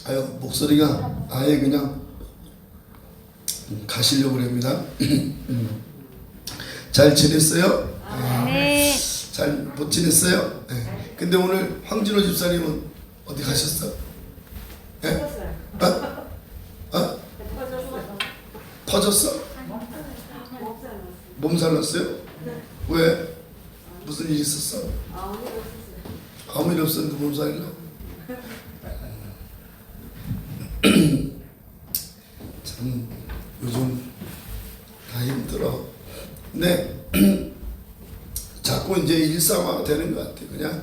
아유, 목소리가 아예 그냥 가시려고 그럽니다. 잘 지냈어요? 네. 잘 못 지냈어요? 네. 근데 오늘 황진호 집사님은 어디 가셨어? 네? 터졌어? 몸살 났어요? 왜? 무슨 일 있었어? 아무 일 없었는데 몸살이 나? 참 요즘 다 힘들어. 근데 자꾸 이제 일상화가 되는 것 같아요. 그냥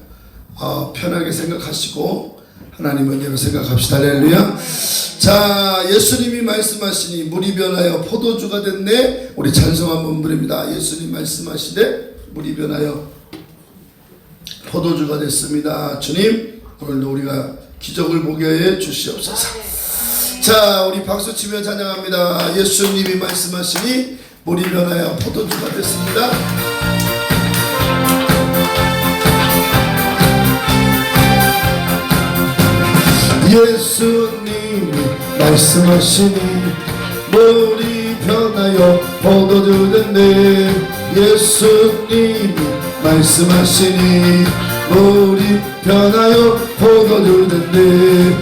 편하게 생각하시고 하나님 은혜로 생각합시다. 할렐루야. 자, 예수님이 말씀하시니 물이 변하여 포도주가 됐네. 우리 찬송 한번 부릅니다. 예수님 말씀하시되 물이 변하여 포도주가 됐습니다. 주님, 오늘도 우리가 기적을 보게 해 주시옵소서. 자, 우리 박수치며 찬양합니다. 예수님이 말씀하시니 물이 변하여 포도주가 됐습니다. 예수님이 말씀하시니 물이 변하여 포도주 됐네. 예수님이 말씀하시니 물이 변하여 포도주 됐네.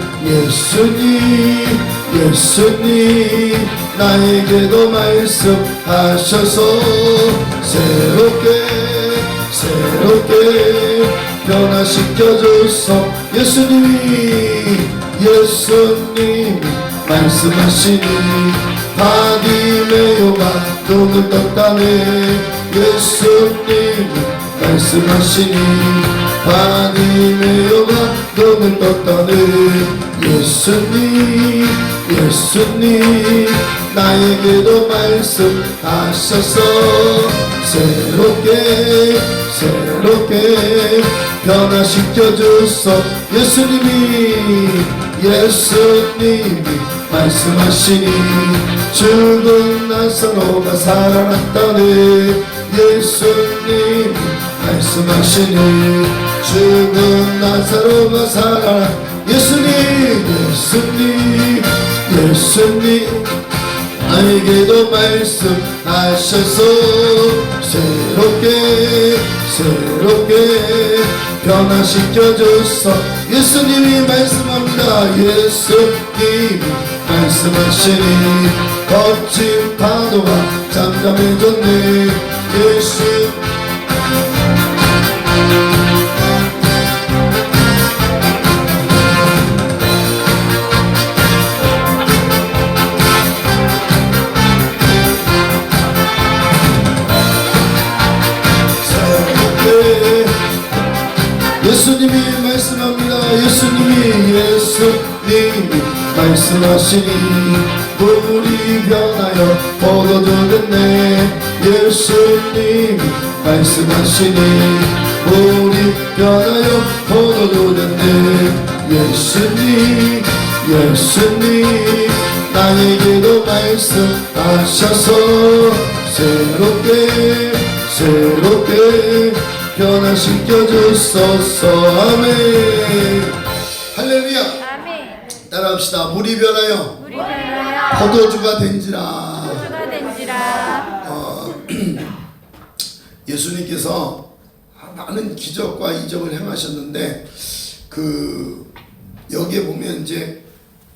예수님 나에게도 말씀하셔서 새롭게 변화시켜 주소. 예수님 말씀하시니 바디메오가 눈을 떴다네. 예수님 말씀하시니 바디메오가 눈을 떴다네. 예수님 나에게도 말씀하셔서 새롭게 변화시켜 주소. 예수님이 말씀하시니 죽은 나사로가 살아났다네. 예수님 말씀하시니 죽은 나사로가 살아났다네. 예수님 나에게도 말씀하셔서 새롭게 변화시켜 주소. 예수님이 말씀합니다. 예수님이 말씀하시니 거친 파도가 잠잠해졌네. 예수님이 말씀합니다. 예수님이 말씀하시니 물이 변하여 포도주 됐네. 예수님이 말씀하시니 물이 변하여 포도주 됐네. 예수님 나에게도 말씀하셔서 새롭게 변화시켜 주소서. 아멘. 할렐루야. 아멘. 따라합시다. 물이 변하여 포도주가 된지라. 예수님께서 많은 기적과 이적을 행하셨는데 여기에 보면 이제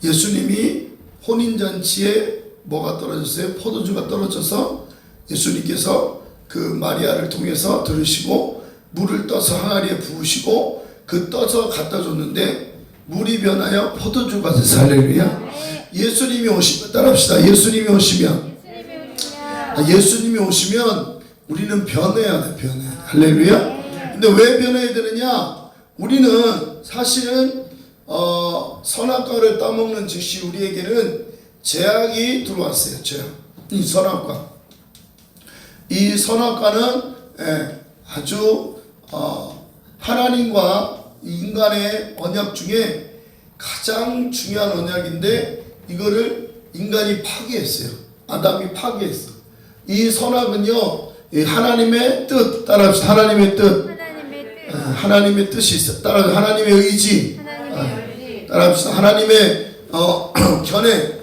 예수님이 혼인잔치에 뭐가 떨어졌어요? 포도주가 떨어져서 예수님께서 그 마리아를 통해서 들으시고 물을 떠서 항아리에 부으시고 떠서 갖다 줬는데 물이 변하여 포도주가 돼서. 할렐루야. 예수님이 오시면 따라합시다. 예수님이 오시면 우리는 변해야 돼. 할렐루야. 근데 왜 변해야 되느냐? 우리는 사실은 선악과를 따먹는 즉시 우리에게는 제약이 들어왔어요. 이 선악과는 아주 하나님과 인간의 언약 중에 가장 중요한 언약인데 이거를 인간이 파괴했어요. 아담이 파괴했어. 이 선악은요, 하나님의 뜻, 따라합시다. 하나님의 뜻. 하나님의 뜻이 있어요. 따라 하나님의 의지. 따라합시다. 하나님의 견해.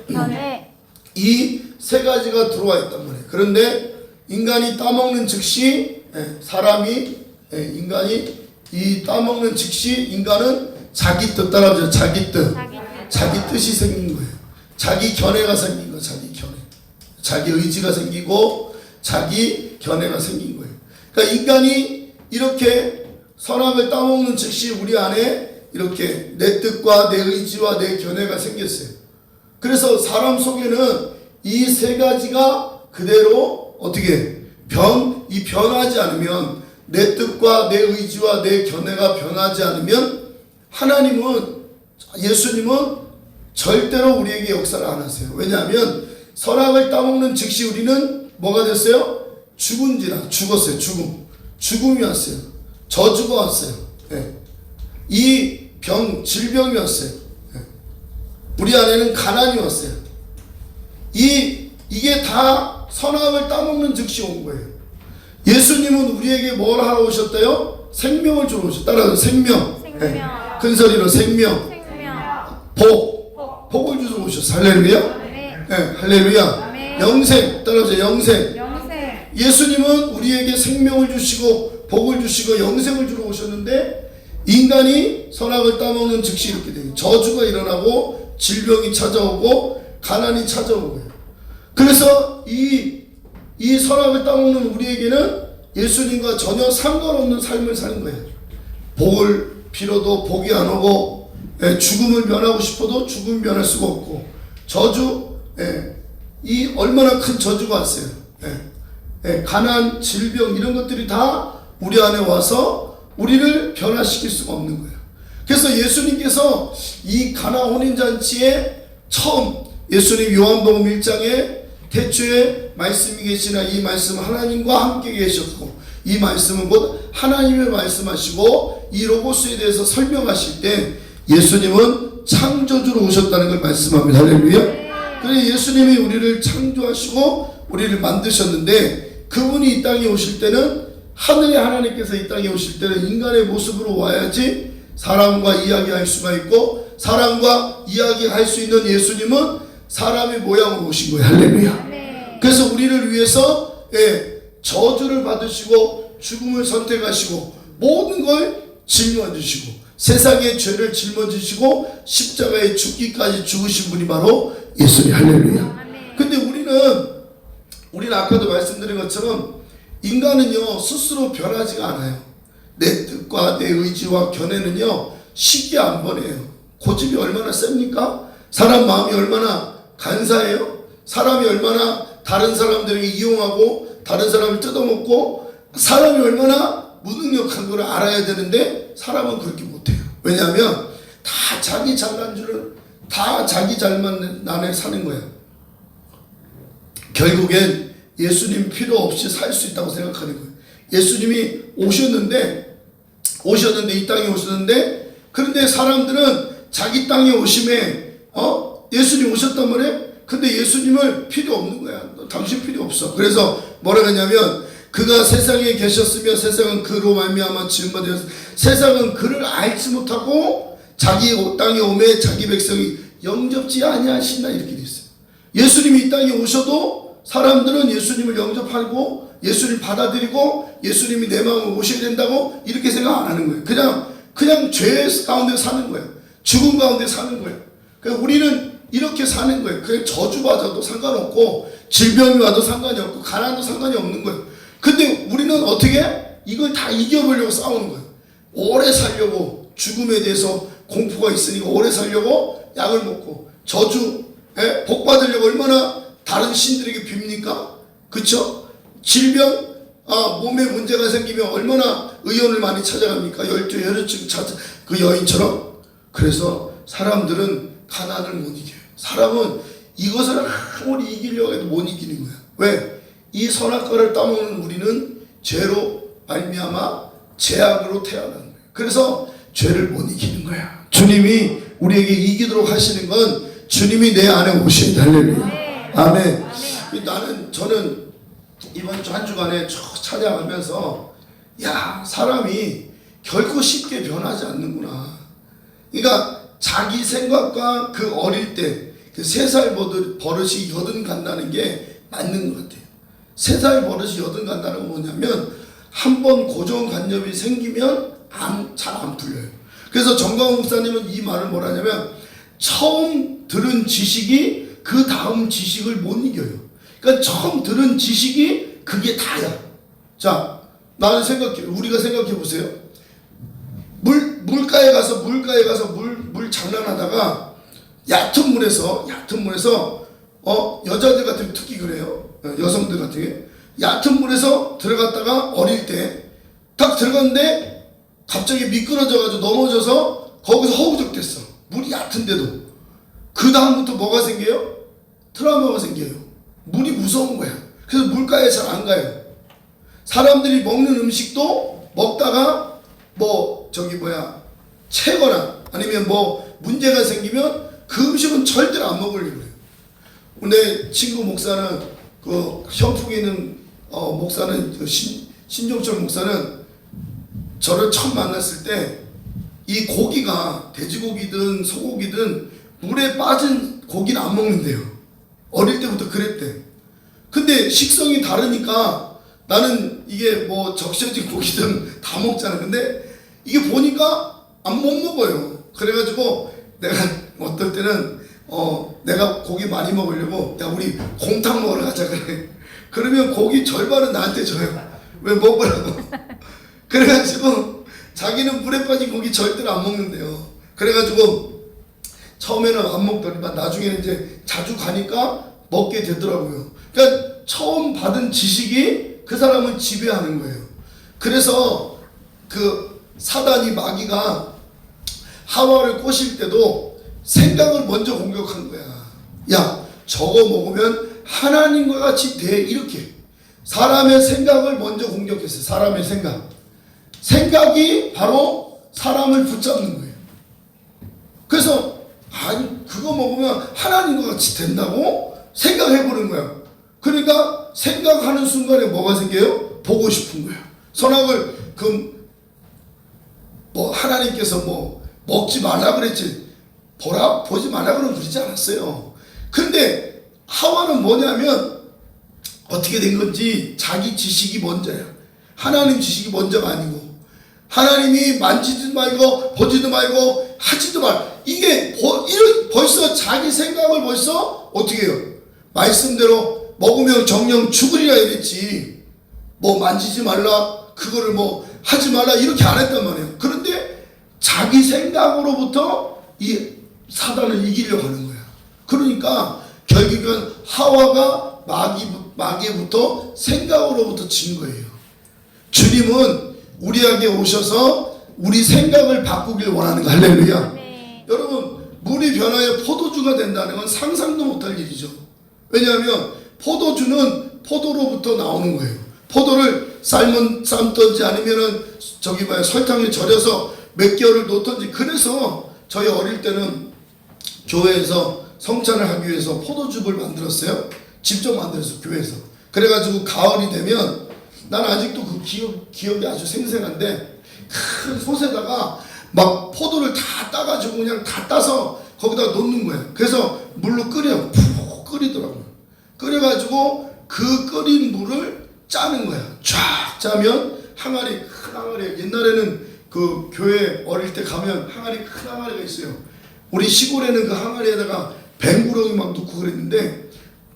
이 세 가지가 들어와 있단 말이에요. 그런데 인간이 따먹는 즉시 인간이 이 따먹는 즉시 인간은 자기 뜻 따라하죠. 자기 뜻이 생긴 거예요. 자기 견해가 생긴 거예요. 자기 견해. 자기 의지가 생기고 자기 견해가 생긴 거예요. 그러니까 인간이 이렇게 선악을 따먹는 즉시 우리 안에 이렇게 내 뜻과 내 의지와 내 견해가 생겼어요. 그래서 사람 속에는 이 세 가지가 그대로 어떻게 변하지 않으면, 내 뜻과 내 의지와 내 견해가 변하지 않으면 예수님은 절대로 우리에게 역사를 안 하세요. 왜냐하면 선악을 따먹는 즉시 우리는 뭐가 됐어요? 죽었어요. 죽음이 왔어요. 저주가 왔어요. 이 질병이 왔어요. 우리 안에는 가난이 왔어요. 이게 다 선악을 따먹는 즉시 온 거예요. 예수님은 우리에게 뭘 하러 오셨대요? 생명을 주러 오셨다. 따라서 생명. 큰 소리로 생명. 복을 주러 오셨어요. 할렐루야. 할렐루야. 영생. 따라서 영생. 예수님은 우리에게 생명을 주시고 복을 주시고 영생을 주러 오셨는데, 인간이 선악을 따먹는 즉시 이렇게 돼요. 저주가 일어나고 질병이 찾아오고 가난이 찾아오는 거예요. 그래서 이 선악을 따먹는 우리에게는 예수님과 전혀 상관없는 삶을 사는 거예요. 복을 빌어도 복이 안 오고, 죽음을 면하고 싶어도 죽음을 면할 수가 없고, 저주, 이 얼마나 큰 저주가 왔어요. 가난, 질병 이런 것들이 다 우리 안에 와서 우리를 변화시킬 수가 없는 거예요. 그래서 예수님께서 이 가나 혼인잔치에 처음 예수님 요한복음 1장에 태초에 말씀이 계시나 이 말씀은 하나님과 함께 계셨고, 이 말씀은 곧 하나님의 말씀하시고, 이 로고스에 대해서 설명하실 때 예수님은 창조주로 오셨다는 걸 말씀합니다. 할렐루야. 그래서 예수님이 우리를 창조하시고 우리를 만드셨는데, 그분이 이 땅에 오실 때는, 하늘의 하나님께서 이 땅에 오실 때는 인간의 모습으로 와야지 사람과 이야기할 수가 있고, 사람과 이야기할 수 있는 예수님은 사람의 모양으로 오신 거예요. 할렐루야. 그래서 우리를 위해서 저주를 받으시고 죽음을 선택하시고 모든 걸 짊어지시고 세상의 죄를 짊어지시고 십자가에 죽기까지 죽으신 분이 바로 예수님. 할렐루야. 근데 우리는 아까도 말씀드린 것처럼 인간은요 스스로 변하지가 않아요. 내 뜻과 내 의지와 견해는요 쉽게 안 변해요. 고집이 얼마나 셉니까? 사람 마음이 얼마나 간사해요? 사람이 얼마나 다른 사람들에게 이용하고 다른 사람을 뜯어먹고, 사람이 얼마나 무능력한 걸 알아야 되는데 사람은 그렇게 못해요. 왜냐하면 다 자기 잘난 줄을, 다 자기 잘만 안에 사는 거예요. 결국엔 예수님 필요 없이 살 수 있다고 생각하는 거예요. 예수님이 오셨는데 이 땅에 오셨는데, 그런데 사람들은 자기 땅에 오심에 예수님 오셨단 말이에요. 근데 예수님을 필요 없는 거야. 당신 필요 없어. 그래서 뭐라고 했냐면, 그가 세상에 계셨으며 세상은 그로 말미암아 지은 바 되었으며 세상은 그를 알지 못하고 자기 땅에 오매 자기 백성이 영접지 아니하시나, 이렇게 돼 있어요. 예수님이 이 땅에 오셔도 사람들은 예수님을 영접하고 예수님 받아들이고 예수님이 내 마음에 오셔야 된다고 이렇게 생각 안 하는 거예요. 그냥 죄 가운데 사는 거예요. 죽음 가운데 사는 거예요. 그러니까 우리는 이렇게 사는 거예요. 그냥 저주받아도 상관없고 질병이 와도 상관이 없고 가난도 상관이 없는 거예요. 근데 우리는 어떻게 이걸 다 이겨보려고 싸우는 거예요. 오래 살려고, 죽음에 대해서 공포가 있으니까 오래 살려고 약을 먹고, 저주, 복 받으려고 얼마나 다른 신들에게 빕니까? 그쵸? 질병, 몸에 문제가 생기면 얼마나 의원을 많이 찾아갑니까? 혈증 찾아, 그 여인처럼. 그래서 사람들은 가난을 못 이겨요. 사람은 이것을 아무리 이기려고 해도 못 이기는 거야. 왜? 이 선악과를 따먹는 우리는 죄로 말미암아 죄악으로 태어나는 거예요. 그래서 죄를 못 이기는 거야. 주님이 우리에게 이기도록 하시는 건 주님이 내 안에 오셔야 돼. 할렐루야. 아멘. 저는 이번 주 한 주간에 쭉 찬양하면서, 사람이 결코 쉽게 변하지 않는구나. 그러니까 자기 생각과 그 어릴 때 그 3살 버릇이 여든 간다는 게 맞는 것 같아요. 3살 버릇이 여든 간다는 건 뭐냐면 한번 고정관념이 생기면 잘 안 풀려요. 그래서 정광훈 목사님은 이 말을 뭐라냐면 처음 들은 지식이 그 다음 지식을 못 이겨요. 그러니까 처음 들은 지식이 그게 다야. 자, 나는 우리가 생각해 보세요. 물가에 가서 물 장난하다가 얕은 물에서 여자들 같은 특히 그래요. 여성들 같은 게 얕은 물에서 들어갔다가 어릴 때 딱 들어갔는데 갑자기 미끄러져 가지고 넘어져서 거기서 허우적댔어. 물이 얕은데도. 그 다음부터 뭐가 생겨요? 트라우마가 생겨요. 물이 무서운 거야. 그래서 물가에 잘 안 가요. 사람들이 먹는 음식도 먹다가 채거나 아니면 문제가 생기면 그 음식은 절대로 안 먹으려고 해요. 내 친구 목사는 현풍에 있는 목사는 신종철 목사는 저를 처음 만났을 때 이 고기가 돼지고기든 소고기든 물에 빠진 고기는 안 먹는데요. 어릴 때부터 그랬대. 근데 식성이 다르니까 나는 이게 적셔진 고기든 다 먹잖아. 근데 이게 보니까 못 먹어요. 그래가지고 내가 어떨 때는 내가 고기 많이 먹으려고 야 우리 곰탕 먹으러 가자 그래. 그러면 고기 절반은 나한테 줘요. 왜 먹으라고. 그래가지고 자기는 물에 빠진 고기 절대로 안 먹는데요. 그래가지고 처음에는 안 먹더니만 나중에는 이제 자주 가니까 먹게 되더라고요. 그러니까 처음 받은 지식이 그 사람을 지배하는 거예요. 그래서 그 사단이 마귀가 하와를 꼬실 때도 생각을 먼저 공격한 거야. 야, 저거 먹으면 하나님과 같이 돼. 이렇게. 사람의 생각을 먼저 공격했어요. 사람의 생각. 생각이 바로 사람을 붙잡는 거예요. 그래서 아니 그거 먹으면 하나님과 같이 된다고 생각해보는 거야. 그러니까 생각하는 순간에 뭐가 생겨요? 보고 싶은 거야. 선악을 하나님께서 먹지 말라 그랬지 보지 말라 그러지 않았어요. 근데 하와는 뭐냐면 어떻게 된 건지 자기 지식이 먼저야. 하나님 지식이 먼저가 아니고 하나님이 만지지도 말고 보지도 말고 하지도 말. 이게 벌써 자기 생각을 벌써 어떻게 해요? 말씀대로 먹으면 정령 죽으리라 이랬지. 만지지 말라 그거를 하지 말라 이렇게 안 했단 말이에요. 그런데 자기 생각으로부터 이 사단을 이기려고 하는 거야. 그러니까 결국은 하와가 마귀부터 생각으로부터 진 거예요. 주님은 우리에게 오셔서 우리 생각을 바꾸길 원하는 거. 할렐루야. 네. 여러분 물이 변하여 포도주가 된다는 건 상상도 못할 일이죠. 왜냐하면 포도주는 포도로부터 나오는 거예요. 포도를 삶든지 아니면은 설탕에 절여서 몇 개월을 놓든지. 그래서 저희 어릴 때는 교회에서 성찬을 하기 위해서 포도즙을 만들었어요. 직접 만들었어요. 교회에서. 그래가지고 가을이 되면 난 아직도 그 기억이 아주 생생한데 큰 솥에다가 막 포도를 다 따가지고 그냥 다 따서 거기다 놓는 거예요. 그래서 물로 푹 끓이더라고요. 끓여가지고 그 끓인 물을 짜는 거야. 쫙 짜면 큰 항아리. 옛날에는 그 교회 어릴 때 가면 큰 항아리가 있어요. 우리 시골에는 그 항아리에다가 뱅구렁이 막 넣고 그랬는데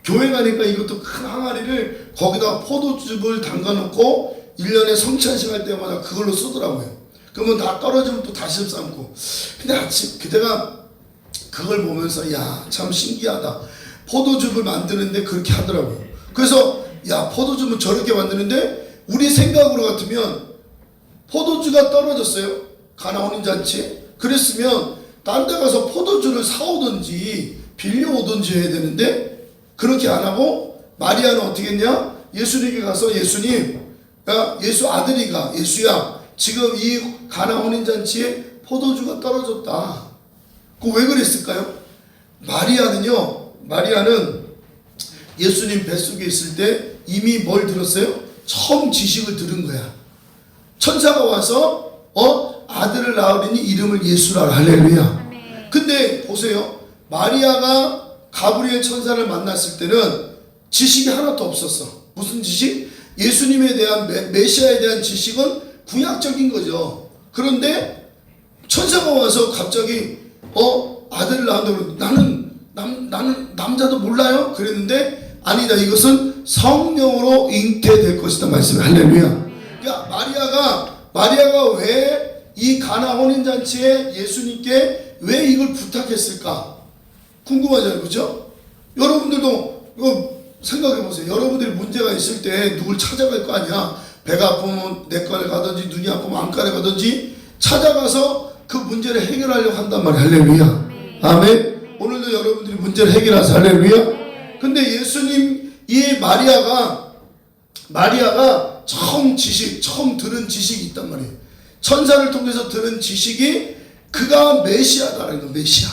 교회 가니까 이것도 큰 항아리를 거기다 포도즙을 담가 놓고 1년에 성찬식 할 때마다 그걸로 쓰더라고요. 그러면 다 떨어지면 또 다시 삶고. 근데 그때가 그걸 보면서 야, 참 신기하다. 포도즙을 만드는데 그렇게 하더라고요. 그래서 야, 포도즙은 저렇게 만드는데 우리 생각으로 같으면 포도주가 떨어졌어요. 가나 혼인잔치. 그랬으면 딴 데 가서 포도주를 사오든지 빌려오든지 해야 되는데 그렇게 안 하고 마리아는 어떻게 했냐? 예수님께 가서 예수님, 야, 예수 아들이가 예수야, 지금 이 가나 혼인잔치에 포도주가 떨어졌다. 그 왜 그랬을까요? 마리아는 예수님 뱃속에 있을 때 이미 뭘 들었어요? 처음 지식을 들은 거야. 천사가 와서 아들을 낳으리니 이름을 예수라. 할렐루야. 근데 보세요. 마리아가 가브리엘 천사를 만났을 때는 지식이 하나도 없었어. 무슨 지식? 예수님에 대한 메시아에 대한 지식은 구약적인 거죠. 그런데 천사가 와서 갑자기 아들을 낳는다고 나는 남자도 몰라요? 그랬는데 아니다. 이것은 성령으로 잉태될 것이다 말씀해. 할렐루야. 그러니까 마리아가 왜 이 가나 혼인잔치에 예수님께 왜 이걸 부탁했을까? 궁금하잖아요. 그죠? 여러분들도 이거 생각해 보세요. 여러분들이 문제가 있을 때 누굴 찾아갈 거 아니야. 배가 아프면 내과를 가든지 눈이 아프면 안과를 가든지 찾아가서 그 문제를 해결하려고 한단 말이야. 할렐루야. 아멘. 오늘도 여러분들이 문제를 해결하세요. 할렐루야. 근데 예수님 이 마리아가 처음 들은 지식이 있단 말이에요. 천사를 통해서 들은 지식이 그가 메시아다라는 거. 메시아.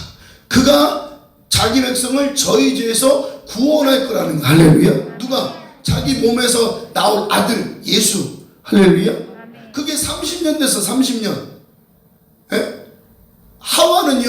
그가 자기 백성을 저희 죄에서 구원할 거라는 거. 할렐루야. 누가? 자기 몸에서 나올 아들 예수. 할렐루야. 그게 30년 됐어. 30년. 예? 하와는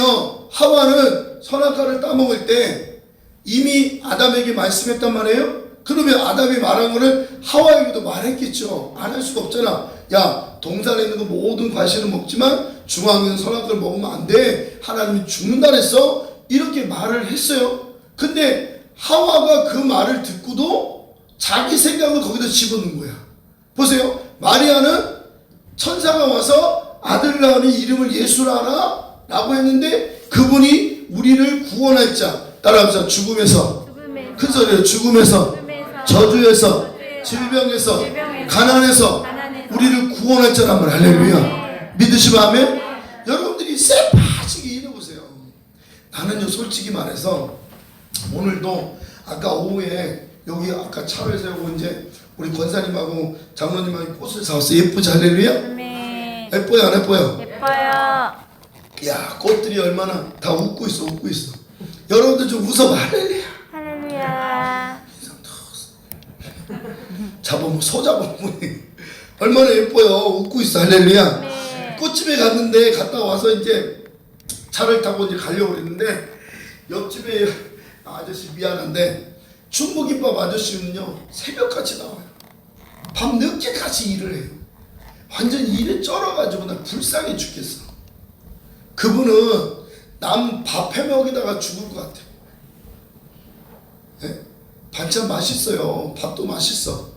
선악과를 따먹을 때 이미 아담에게 말씀했단 말이에요. 그러면 아담이 말한 거를 하와에게도 말했겠죠. 안 할 수가 없잖아. 야, 동산에 있는 거 모든 과실은 먹지만 중앙에 있는 선악과를 먹으면 안 돼. 하나님이 죽는다 그랬어. 이렇게 말을 했어요. 근데 하와가 그 말을 듣고도 자기 생각을 거기다 집어넣은 거야. 보세요. 마리아는 천사가 와서 아들 낳으니 이름을 예수라 하라 라고 했는데 그분이 우리를 구원할 자. 따라합시다. 죽음에서 큰 소리로 죽음에서 저주에서 질병에서 가난에서 우리를 구원할 자란 말. 할렐루야. 믿으시면 아멘. 여러분들이 새파지게 일해보세요. 나는요 솔직히 말해서 오늘도 아까 오후에 여기 아까 차를 세우고 이제 우리 권사님하고 장로님하고 꽃을 사왔어요. 예쁘지? 할렐루야. 예뻐요 안 예뻐요? 예뻐요. 야, 꽃들이 얼마나 다 웃고 있어. 여러분들 좀 웃어봐. 할렐루야. 할렐루야. 잡으면 소 잡으면 얼마나 예뻐요. 웃고 있어. 할렐루야. 네. 꽃집에 갔다 와서 이제 차를 타고 이제 가려고 그랬는데 옆집에 아저씨 미안한데 중국김밥 아저씨는요 새벽같이 나와요. 밤 늦게까지 일을 해요. 완전 일에 쩔어가지고 나 불쌍해 죽겠어. 그분은 남 밥 해먹이다가 죽을 것 같아. 네? 반찬 맛있어요. 밥도 맛있어.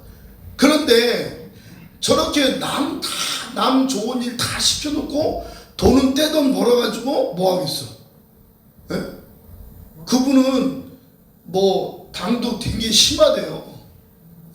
그런데 저렇게 남 좋은 일 다 시켜놓고 돈은 떼돈 벌어가지고 뭐 하겠어? 네? 그분은 뭐 당도 되게 심하대요.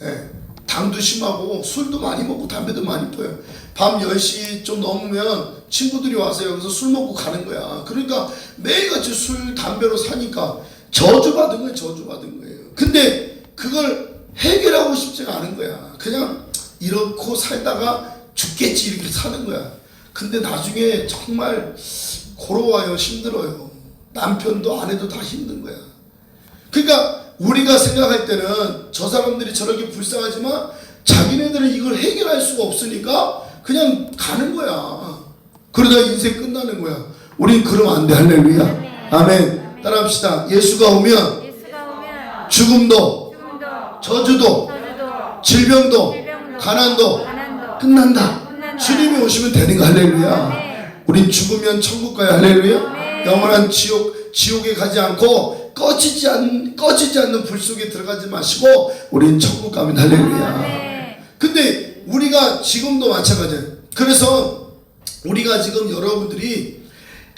네? 당도 심하고 술도 많이 먹고 담배도 많이 피워요. 밤 10시 좀 넘으면 친구들이 와서 여기서 술 먹고 가는 거야. 그러니까 매일같이 술 담배로 사니까 저주받은 거예요. 근데 그걸 해결하고 싶지가 않은 거야. 그냥 이렇고 살다가 죽겠지 이렇게 사는 거야. 근데 나중에 정말 고로워요. 힘들어요. 남편도 아내도 다 힘든 거야. 그러니까 우리가 생각할 때는 저 사람들이 저렇게 불쌍하지만 자기네들은 이걸 해결할 수가 없으니까 그냥 가는 거야. 그러다 인생 끝나는 거야. 우린 그러면 안 돼. 할렐루야. 아멘. 따라합시다. 예수가 오면 죽음도 저주도 질병도 가난도 끝난다. 주님이 오시면 되는 거. 할렐루야. 우린 죽으면 천국 가요. 할렐루야. 영원한 지옥에 가지 않고 꺼지지 않는 불 속에 들어가지 마시고 우린 천국 가면. 할렐루야. 근데 우리가 지금도 마찬가지예요. 그래서 우리가 지금 여러분들이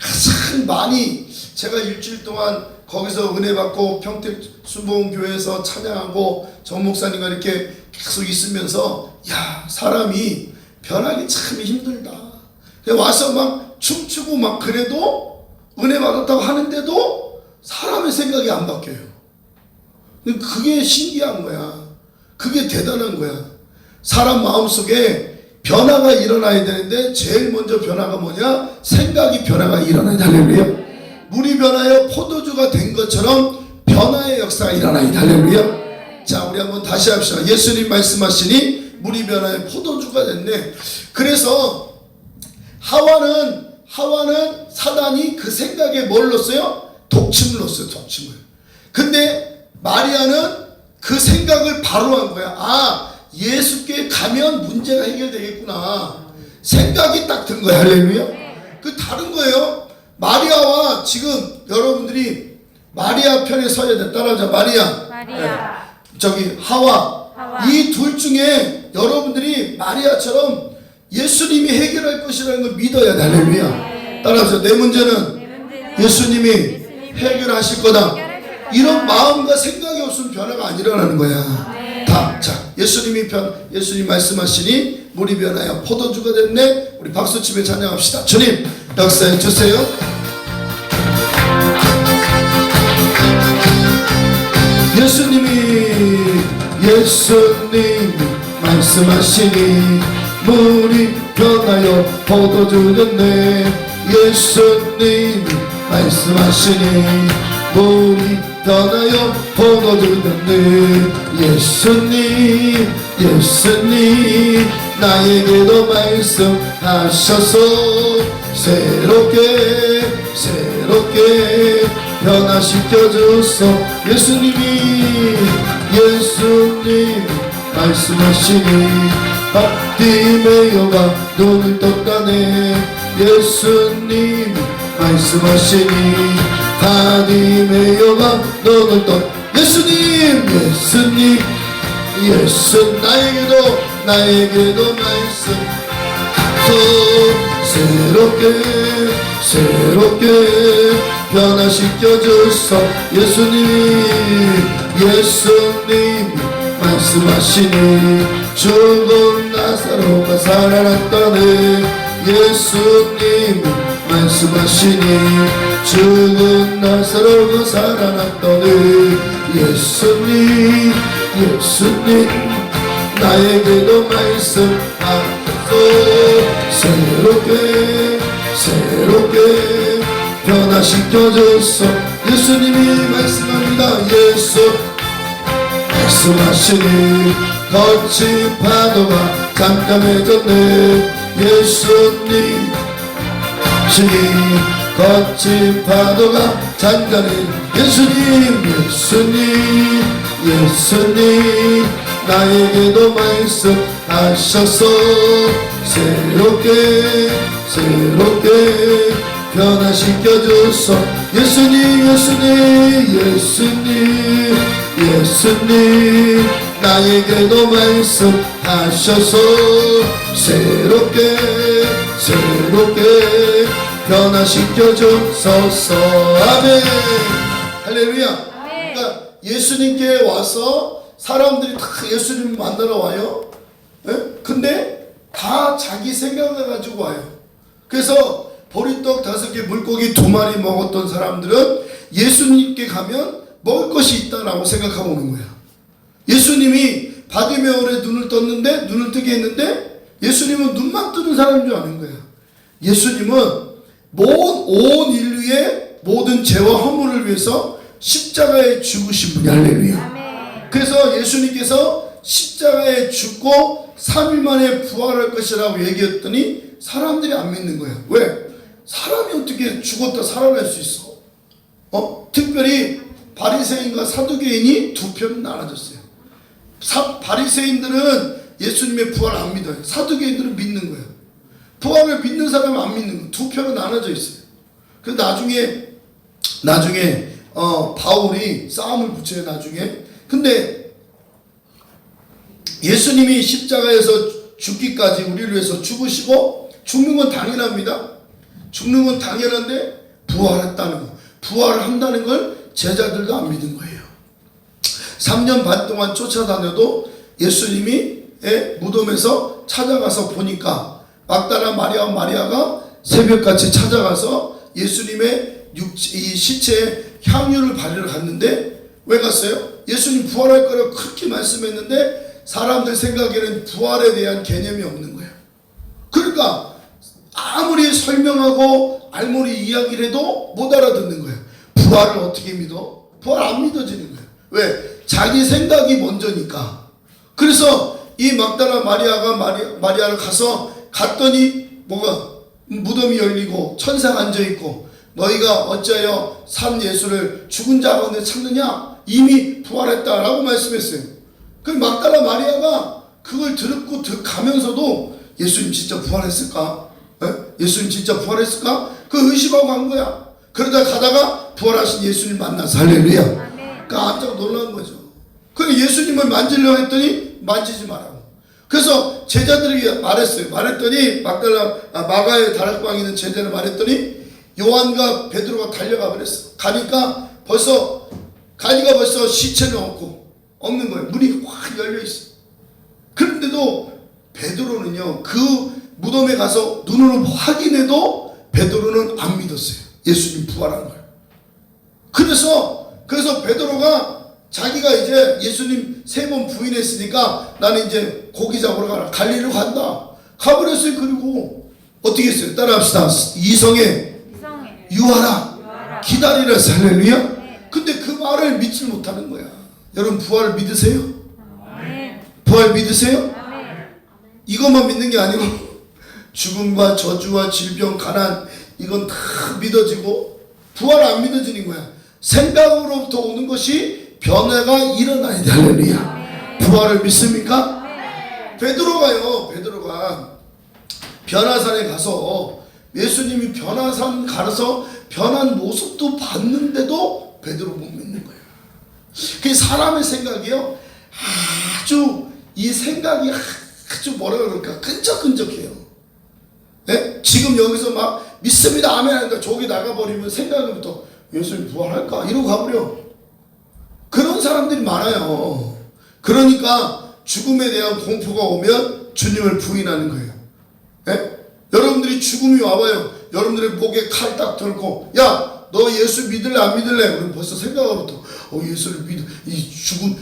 가장 많이 제가 일주일 동안 거기서 은혜 받고 평택 순복음교회에서 찬양하고 정 목사님과 이렇게 계속 있으면서 야, 사람이 변하기 참 힘들다. 와서 막 춤추고 막 그래도 은혜 받았다고 하는데도 사람의 생각이 안 바뀌어요. 그게 신기한 거야. 그게 대단한 거야. 사람 마음속에 변화가 일어나야 되는데 제일 먼저 변화가 뭐냐? 생각이 변화가 일어나야 돼. 할렐루야. 물이 변하여 포도주가 된 것처럼 변화의 역사가 일어나야 돼. 할렐루야. 자, 우리 한번 다시 합시다. 예수님 말씀하시니 물이 변하여 포도주가 됐네. 그래서 하와는 사단이 그 생각에 뭘 넣었어요? 독침을 넣었어요. 독침을. 근데 마리아는 그 생각을 바로 한 거야. 아, 예수께 가면 문제가 해결되겠구나. 생각이 딱 든 거야. 할렐루야. 그 다른 거예요. 마리아와 지금 여러분들이 마리아 편에 서야 돼. 따라하자. 마리아. 저기 하와. 이 둘 중에 여러분들이 마리아처럼 예수님이 해결할 것이라는 걸 믿어야 돼. 할렐루야. 따라하자. 내 문제는 예수님이 해결하실 거다. 이런 마음과 생각이 없으면 변화가 안 일어나는 거야. 자, 예수님 말씀하시니 물이 변하여 포도주가 됐네. 우리 박수치며 찬양합시다. 주님 역사해 주세요. 예수님 말씀하시니 물이 변하여 포도주 됐네. 예수님 말씀하시니 물이 변하여 포도주 됐네. 예수님 나에게도 말씀하셔서 새롭게 변화시켜 주소. 예수님 말씀하시니 바디메오가 눈을 떴다네. 예수님 말씀하시니 바디메오가 눈을 떴. 예수 나에게도 말씀 새롭게 변화시켜 주소. 예수님 말씀하시니 죽은 나사로가 살아났다네. 예수님 말씀하시니 죽은 나사로가 살아났다네. 예수님 나에게도 말씀하소. 새롭게 변화시켜 주소. 예수님이 말씀합니다. 말씀하시니 거친 파도가 잠잠해졌네. 예수님 거친 파도가 잠잠해. 예수님 나에게도 말씀하셔서 새롭게 변화시켜 주소. 예수님 나에게도 말씀하셔서 새롭게 변화시켜 주소서. 아멘. 할렐루야. 그러니까 예수님께 와서 사람들이 다 예수님 만나러 와요. 근데 다 자기 생각을 가지고 와요. 그래서 보리떡 5개 물고기 2마리 먹었던 사람들은 예수님께 가면 먹을 것이 있다라고 생각하고 오는 거야. 예수님이 바디메올에 눈을 떴는데, 눈을 뜨게 했는데 예수님은 눈만 뜨는 사람인 줄 아는 거야. 예수님은 온 인류의 모든 죄와 허물을 위해서 십자가에 죽으신 분이. 할렐루야. 그래서 예수님께서 십자가에 죽고 3일 만에 부활할 것이라고 얘기했더니 사람들이 안 믿는 거야. 왜? 사람이 어떻게 죽었다 살아날 수 있어? 특별히 바리새인과 사두개인이 두 편은 나눠졌어요. 바리새인들은 예수님의 부활을 안 믿어요. 사두개인들은 믿는 거예요. 부활을 믿는 사람은 안 믿는 거예요. 두 편은 나눠져 있어요. 그래서 나중에 바울이 싸움을 붙여요. 나중에. 근데 예수님이 십자가에서 죽기까지 우리를 위해서 죽으시고, 죽는 건 당연합니다. 죽는 건 당연한데 부활했다는 거, 부활을 한다는 걸 제자들도 안 믿은 거예요. 3년 반 동안 쫓아다녀도 예수님이 무덤에서 찾아가서 보니까 막달라 마리아와 마리아가 새벽같이 찾아가서 예수님의 이 시체에 향유를 바르러 갔는데, 왜 갔어요? 예수님 부활할 거라고 그렇게 말씀했는데 사람들 생각에는 부활에 대한 개념이 없는 거예요. 그러니까 아무리 설명하고 알무리 이야기를 해도 못 알아듣는 거예요. 부활을 어떻게 믿어? 부활 안 믿어지는 거예요. 왜? 자기 생각이 먼저니까. 그래서 이 막달라 마리아가 마리아를 갔더니 뭐가 무덤이 열리고 천사가 앉아있고 너희가 어찌하여 산 예수를 죽은 자 가운데 찾느냐? 이미 부활했다라고 말씀했어요. 그 막달라 마리아가 그걸 듣고 가면서도 예수님 진짜 부활했을까? 예수님 진짜 부활했을까? 그 의심하고 간 거야. 그러다 가다가 부활하신 예수님 만나서 할렐루야. 깜짝 놀란 거죠. 그래서 예수님을 만지려고 했더니 만지지 말라고. 그래서 제자들에게 말했더니 마가의 다락방에 있는 제자를 말했더니 요한과 베드로가 달려가 버렸어. 가니까 벌써 시체는 없는 거예요. 문이 확 열려 있어. 그런데도 베드로는요, 그 무덤에 가서 눈으로 확인해도 베드로는 안 믿었어요. 예수님 부활한 걸. 그래서 베드로가 자기가 이제 예수님 3번 부인했으니까 나는 이제 고기 잡으러 가라. 갈릴리로 간다. 가버렸어요. 그리고 어떻게 했어요? 따라합시다. 이성에 유하라. 기다리라. 할렐루야. 근데 그 말을 믿지 못하는 거야. 여러분 부활을 믿으세요? 부활 믿으세요? 이것만 믿는 게 아니고 죽음과 저주와 질병, 가난 이건 다 믿어지고 부활 안 믿어지는 거야. 생각으로부터 오는 것이 변화가 일어나야 돼. 할렐루야. 부활을 믿습니까? 베드로가 변화산에 가서 예수님이 변화산 가서 변한 모습도 봤는데도 베드로 못 믿는 거예요. 그 사람의 생각이요, 이 생각이 아주 뭐라 그럴까, 끈적끈적해요. 네? 지금 여기서 막 믿습니다 아멘 하니까 저기 나가버리면 생각부터 예수님 부활할까 이러고 가버려. 그런 사람들이 많아요. 그러니까 죽음에 대한 공포가 오면 주님을 부인하는 거예요. 네? 여러분들이 죽음이 와봐요. 여러분들의 목에 칼 딱 들고, 야 너 예수 믿을래 안 믿을래? 그럼 벌써 생각하부터 예수를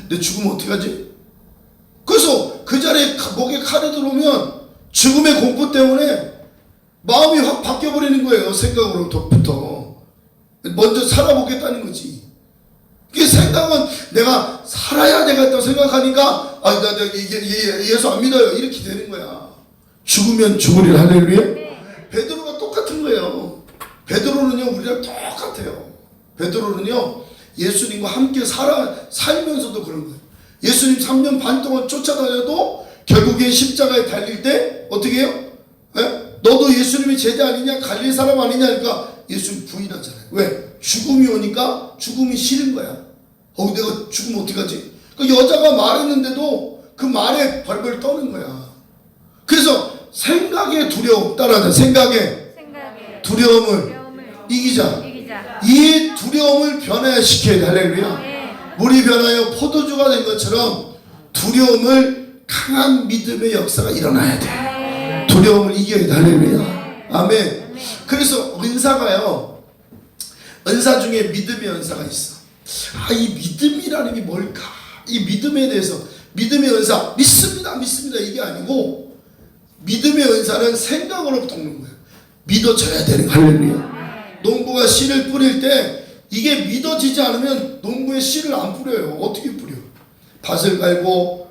내 죽음 어떻게 하지? 그래서 그 자리에 목에 칼이 들어오면 죽음의 공포 때문에 마음이 확 바뀌어버리는 거예요. 생각으로부터 먼저 살아보겠다는 거지. 그 생각은 내가 살아야 되겠다고 생각하니까 나 예수 안 믿어요 이렇게 되는 거야. 죽으면 죽으리라. 할렐루야. 베드로가 똑같은 거예요. 베드로는요 우리랑 똑같아요. 베드로는요 예수님과 함께 살면서도 그런 거예요. 예수님 3년 반 동안 쫓아다녀도 결국에 십자가에 달릴 때 어떻게 해요? 너도 예수님의 제자 아니냐? 갈릴리 사람 아니냐? 그러니까 예수님 부인하잖아요. 왜? 죽음이 오니까 죽음이 싫은 거야. 내가 죽으면 어떡하지? 그 여자가 말했는데도 그 말에 벌벌 떠는 거야. 그래서 생각의 두려움, 따라하자. 생각의 두려움을 이기자. 이 두려움을 변화시켜야 돼. 할렐루야. 물이 변하여 포도주가 된 것처럼 두려움을 강한 믿음의 역사가 일어나야 돼. 두려움을 이겨야 돼. 할렐루야. 아멘. 그래서 은사 중에 믿음의 은사가 있어. 이 믿음이라는 게 뭘까? 이 믿음에 대해서, 믿음의 은사, 믿습니다 이게 아니고, 믿음의 은사는 생각으로부터 오는 거예요. 믿어져야 되는 거예요. 할렐루야. 농부가 씨를 뿌릴 때 이게 믿어지지 않으면 농부에 씨를 안 뿌려요. 어떻게 뿌려? 밭을 갈고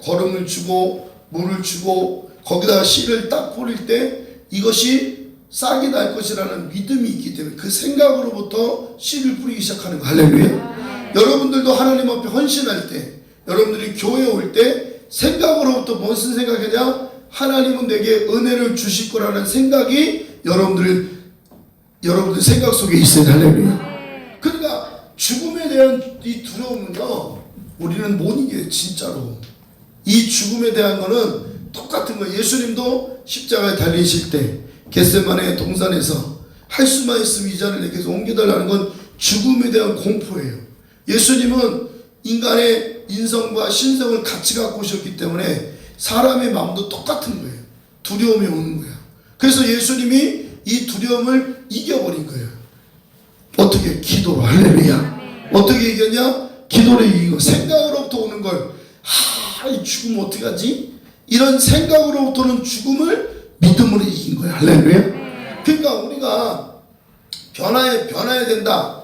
거름을 주고 물을 주고 거기다가 씨를 딱 뿌릴 때 이것이 싹이 날 것이라는 믿음이 있기 때문에 그 생각으로부터 씨를 뿌리기 시작하는 거예요. 할렐루야. 여러분들도 하나님 앞에 헌신할 때, 여러분들이 교회에 올 때 생각으로부터 무슨 생각이냐? 하나님은 내게 은혜를 주실 거라는 생각이 여러분들 생각 속에 있어요. 할렐루야. 그러니까 죽음에 대한 이 두려움은요 우리는 못 이겨요. 진짜로 이 죽음에 대한 거는 똑같은 거예요. 예수님도 십자가에 달리실 때 겟세마네 동산에서 할 수만 있으면 이 잔을 내게서 옮겨달라는 건 죽음에 대한 공포예요. 예수님은 인간의 인성과 신성을 같이 갖고 오셨기 때문에 사람의 마음도 똑같은 거예요. 두려움이 오는 거예요. 그래서 예수님이 이 두려움을 이겨버린 거예요. 어떻게? 기도로. 할렐루야. 어떻게 이겼냐? 기도로 이기고 생각으로부터 오는 걸 이 죽음 어떻게 하지? 이런 생각으로부터는 죽음을 믿음으로 이긴 거예요. 할렐루야. 그러니까 우리가 변화해야 된다.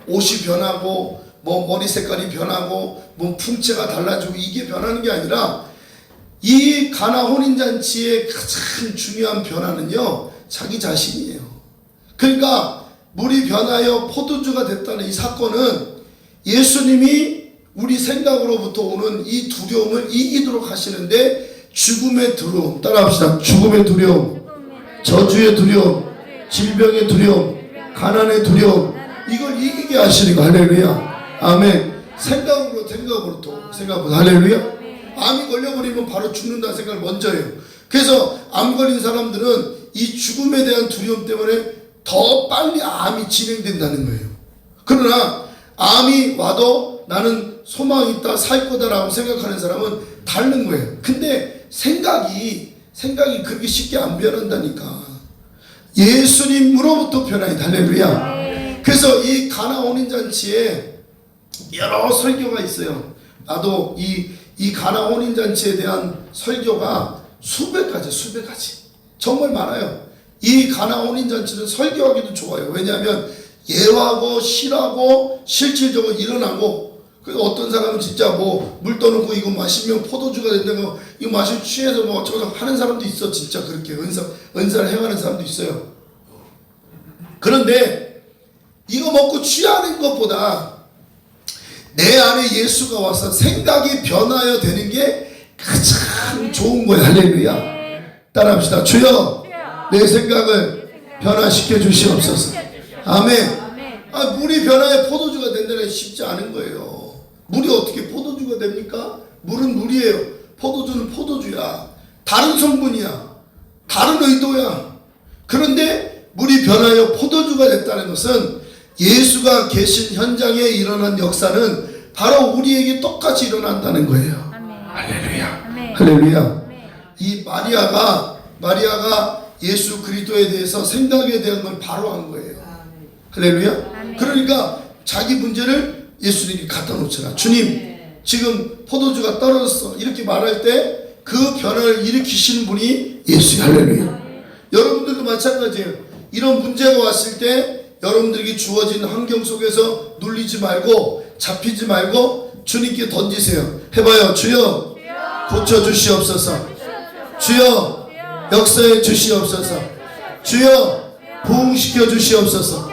옷이 변하고 머리 색깔이 변하고 풍채가 달라지고 이게 변하는 게 아니라 이 가나 혼인잔치의 가장 중요한 변화는요, 자기 자신이에요. 그러니까 물이 변하여 포도주가 됐다는 이 사건은 예수님이 우리 생각으로부터 오는 이 두려움을 이기도록 하시는데, 죽음의 두려움, 따라합시다. 죽음의 두려움, 저주의 두려움, 질병의 두려움, 가난의 두려움, 이걸 이기게 하시는 거. 할렐루야. 아멘. 생각보다 할렐루야. 암이 걸려버리면 바로 죽는다는 생각을 먼저 해요. 그래서 암 걸린 사람들은 이 죽음에 대한 두려움 때문에 더 빨리 암이 진행된다는 거예요. 그러나 암이 와도 나는 소망이 있다, 살 거다라고 생각하는 사람은 다른 거예요. 근데 생각이 그렇게 쉽게 안 변한다니까. 예수님으로부터 변화해. 할렐루야. 그래서 이 가나 혼인잔치에 여러 설교가 있어요. 나도 이 가나 혼인잔치에 대한 설교가 수백 가지 정말 많아요. 이 가나 혼인잔치는 설교하기도 좋아요. 왜냐하면 예화고 실하고 실질적으로 일어나고, 그래서 어떤 사람은 진짜 뭐 물 떠놓고 이거 마시면 포도주가 된다는 거, 이거 마시면 취해서 뭐 어쩌고 하는 사람도 있어. 진짜 그렇게 은사를 행하는 사람도 있어요. 그런데 이거 먹고 취하는 것보다 내 안에 예수가 와서 생각이 변화하여 되는 게 가장 좋은 거예요. 할렐루야. 따라합시다. 주여, 내 생각을 변화시켜 주시옵소서. 아멘. 물이 변화해 포도주가 된다는 게 쉽지 않은 거예요. 물이 어떻게 포도주가 됩니까? 물은 물이에요. 포도주는 포도주야. 다른 성분이야. 다른 의도야. 그런데 물이 변하여 포도주가 됐다는 것은 예수가 계신 현장에 일어난 역사는 바로 우리에게 똑같이 일어난다는 거예요. 할렐루야. 할렐루야. 이 마리아가 예수 그리스도에 대해서 생각에 대한 걸 바로 한 거예요. 할렐루야. 그러니까 자기 문제를 예수님이 갖다 놓잖아. 주님, 지금 포도주가 떨어졌어. 이렇게 말할 때 그 변화를 일으키시는 분이 예수야. 할렐루야. 여러분들도 마찬가지예요. 이런 문제가 왔을 때 여러분들에게 주어진 환경 속에서 눌리지 말고 잡히지 말고 주님께 던지세요. 해봐요. 주여, 고쳐주시옵소서. 주여, 역사해 주시옵소서. 주여, 부흥시켜 주시옵소서.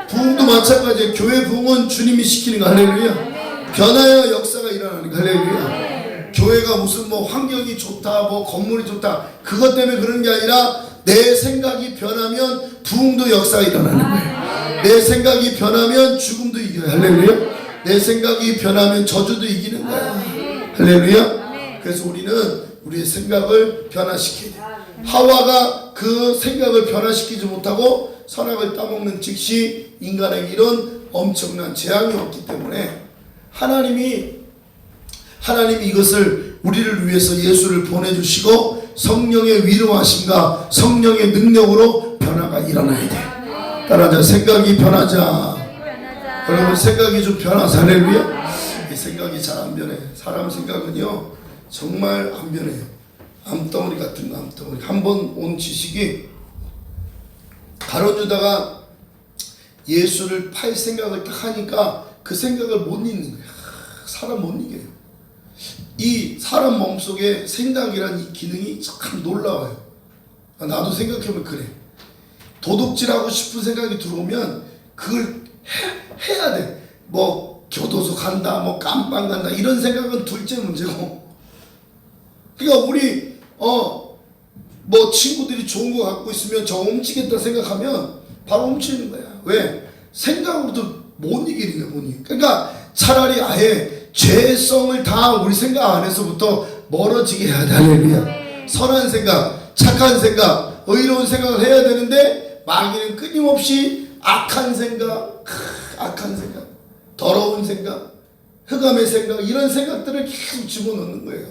부흥도 마찬가지예요. 교회 부흥은 주님이 시키는 거. 할렐루야. 변화여 역사가 일어나는 거. 할렐루야. 교회가 무슨 뭐 환경이 좋다, 뭐 건물이 좋다, 그것 때문에 그런 게 아니라 내 생각이 변하면 부흥도 역사가 일어나는 거예요. 내 생각이 변하면 죽음도 이겨요. 할렐루야. 내 생각이 변하면 저주도 이기는 거야. 할렐루야. 그래서 우리는 우리의 생각을 변화시켜야 돼. 하와가 그 생각을 변화시키지 못하고 선악을 따먹는 즉시 인간에게 이런 엄청난 재앙이 왔기 때문에 하나님이 이것을 우리를 위해서 예수를 보내주시고 성령의 위로하심과 성령의 능력으로 변화가 일어나야 돼. 따라하자. 생각이 변하자. 여러분, 생각이 좀 변하자. 할렐루야. 이 생각이 잘 안 변해. 사람 생각은요 정말 안 변해요. 암덩어리 같은 거, 암덩어리. 한번 온 지식이 가룟 유다가 예수를 팔 생각을 딱 하니까 그 생각을 못 잊는 거야. 사람 못 이겨요. 이 사람 몸속에 생각이란 이 기능이 참 놀라워요. 나도 생각해보면 그래. 도둑질하고 싶은 생각이 들어오면 그걸 해야 돼. 뭐 교도소 간다, 뭐 깜빵 간다, 이런 생각은 둘째 문제고. 그러니까 우리 뭐 친구들이 좋은 거 갖고 있으면 저 훔치겠다 생각하면 바로 훔치는 거야. 왜? 생각으로도 못 이기는 거야. 못 이기는. 그러니까 차라리 아예 죄성을 다 우리 생각 안에서부터 멀어지게 해야 돼. 할렐루야. 선한 생각, 착한 생각, 의로운 생각을 해야 되는데 마귀는 끊임없이 악한 생각, 더러운 생각, 흑암의 생각, 이런 생각들을 계속 집어넣는 거예요.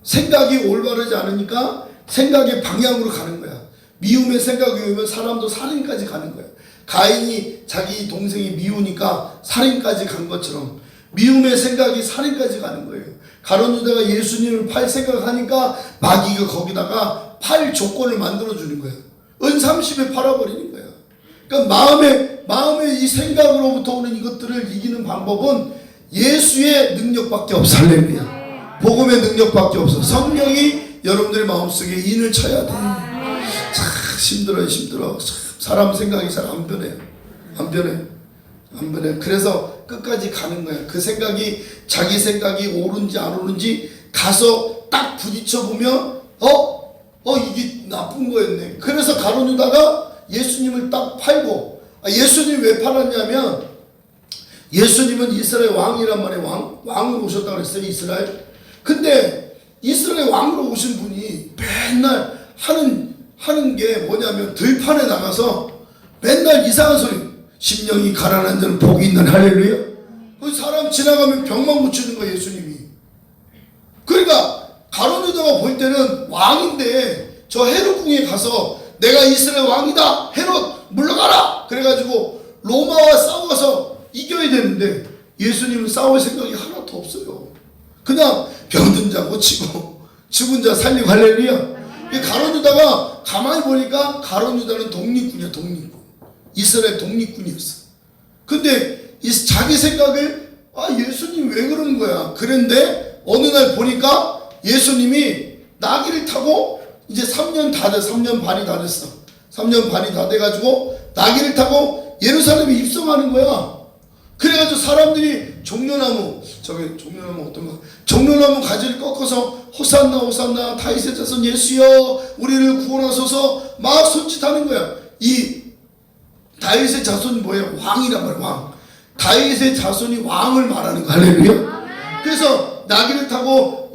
생각이 올바르지 않으니까 생각의 방향으로 가는 거야. 미움의 생각이 오면 사람도 살인까지 가는 거야. 가인이 자기 동생이 미우니까 살인까지 간 것처럼 미움의 생각이 살인까지 가는 거예요. 가룟 유다가 예수님을 팔 생각을 하니까 마귀가 거기다가 팔 조건을 만들어 주는 거예요. 은 30에 팔아버리는 거예요. 그러니까 마음의 이 생각으로부터 오는 이것들을 이기는 방법은 예수의 능력밖에 없어. 할렐루야. 복음의 능력밖에 없어. 성령이 여러분들의 마음속에 인을 쳐야 돼. 참 힘들어요. 참 사람 생각이 잘 안 변해요. 안 변해. 그래서 끝까지 가는 거야. 그 생각이 자기 생각이 옳은지 안 옳은지 가서 딱 부딪혀 보면 이게 나쁜 거였네. 그래서 가룟유다가 예수님을 딱 팔고, 예수님 왜 팔았냐면 예수님은 이스라엘 왕이란 말이에요. 왕으로 오셨다고 그랬어요. 이스라엘. 근데 이스라엘 왕으로 오신 분이 맨날 하는 게 뭐냐면 들판에 나가서 맨날 이상한 소리. 심령이 가난한 자는 복이 있는 할렐루야. 그 사람 지나가면 병만 고치는 거예요. 예수님이. 그러니까 가룟유다가 볼 때는 왕인데 저 헤롯궁에 가서 내가 이스라엘 왕이다. 헤롯 물러가라. 그래가지고 로마와 싸워서 이겨야 되는데 예수님은 싸울 생각이 하나도 없어요. 그냥 병든 자 고치고 죽은 자 살리고 할렐루야. 가룟유다가 가만히 보니까 가룟유다는 독립군이야. 독립군. 이스라엘 독립군이었어. 근데 자기 생각을 예수님 왜 그러는 거야. 그런데 어느 날 보니까 예수님이 나귀를 타고 이제 3년 반이 다 됐어. 3년 반이 다 돼가지고 나귀를 타고 예루살렘에 입성하는 거야. 그래가지고 사람들이 종려나무 어떤가? 종려나무 가지를 꺾어서 호산나 호산나 다윗의 자손 예수여 우리를 구원하소서 막 손짓하는 거야. 이 다윗의 자손이 뭐예요? 왕이란 말이야. 왕. 다윗의 자손이 왕을 말하는 거야. 할렐루야. 그래서 나귀를 타고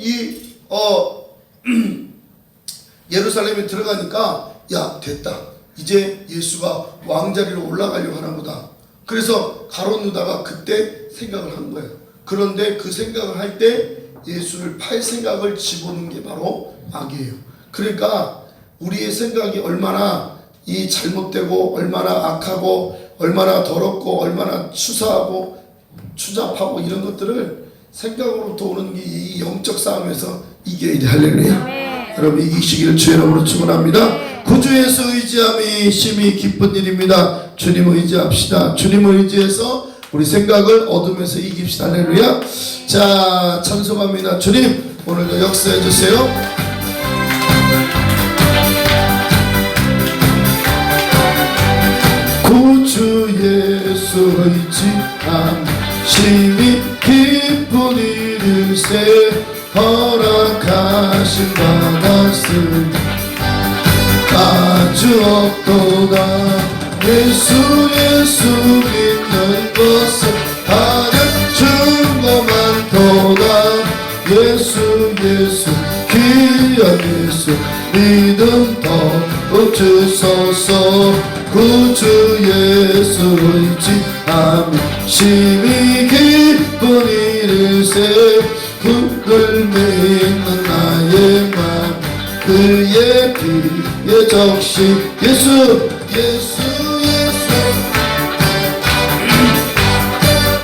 예루살렘에 들어가니까 야 됐다. 이제 예수가 왕자리로 올라가려고 하나 보다. 그래서 가룟유다가 그때 생각을 한 거예요. 그런데 그 생각을 할 때 예수를 팔 생각을 집어넣은 게 바로 악이에요. 그러니까 우리의 생각이 얼마나 이 잘못되고 얼마나 악하고 얼마나 더럽고 얼마나 추사하고 추잡하고 이런 것들을 생각으로부터 오는 게 이 영적 싸움에서 이겨야 돼. 할렐루야. 여러분 이기시기를 주의 이름으로 축원합니다. 구주 예수 의지함이 심히 기쁜 일입니다. 주님을 의지합시다. 주님을 의지해서 우리 생각을 어둠에서 이깁시다. 할렐루야. 자 찬송합니다. 주님 오늘도 역사해 주세요. 구주 예수 의지함 심히 기쁜 일일세 허락하신 받았음 아주 없도다. 예수 믿는 것은 하늘 증거만도다. 예수 귀한 예수 믿음 더욱 주소서. 구주 예수 의지함이 심히 기쁜 일일세 그를 믿는 나의 맘 그의 피에 적시 예수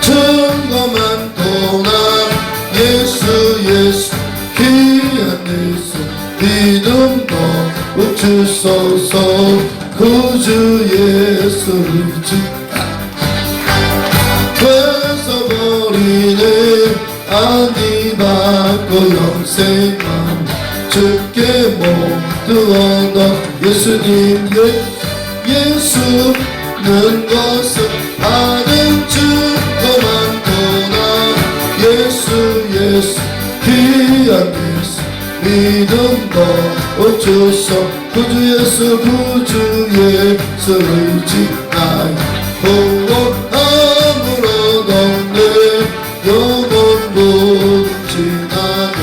증거만 도나. 예수 귀한 예수 믿음 더욱 주소서. 구주 예수 의지 되서버리네 아니 받고 영생만 주께 모두 얻어. 예수님 예수는 것은 하는 증거만 도나. 예수 귀한 예수 믿음 더욱 주소. 구주 예수 의지하여 보고 아무런 없네 영원 모든 지나도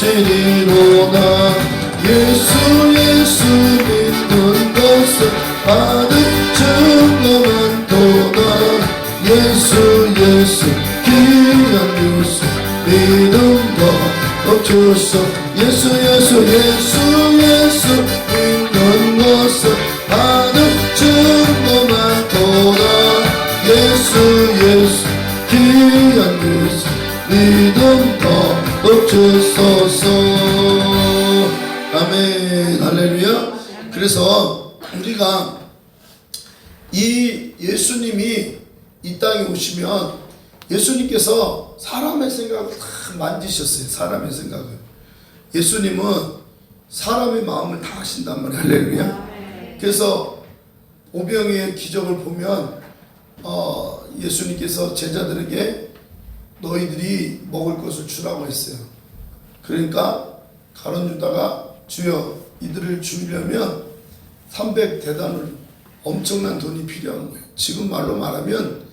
계시리로다. 예수 믿는 것은 받은 증거만 도다. 예수 귀한 예수 믿음 더욱 주소. 예수 믿는 것은 받은 증거만 도다. 예수 귀한 예수 믿음 더욱 주소서. 아멘. 할렐루야. 그래서 우리가 이 예수님이 이 땅에 오시면 예수님께서 사람의 생각을 다 만지셨어요. 사람의 생각을. 예수님은 사람의 마음을 다 아신단 말이에요. 할렐루야. 그래서 오병이의 기적을 보면 예수님께서 제자들에게 너희들이 먹을 것을 주라고 했어요. 그러니까 가룟 유다가 주여 이들을 죽이려면 300대단을 엄청난 돈이 필요한 거예요. 지금 말로 말하면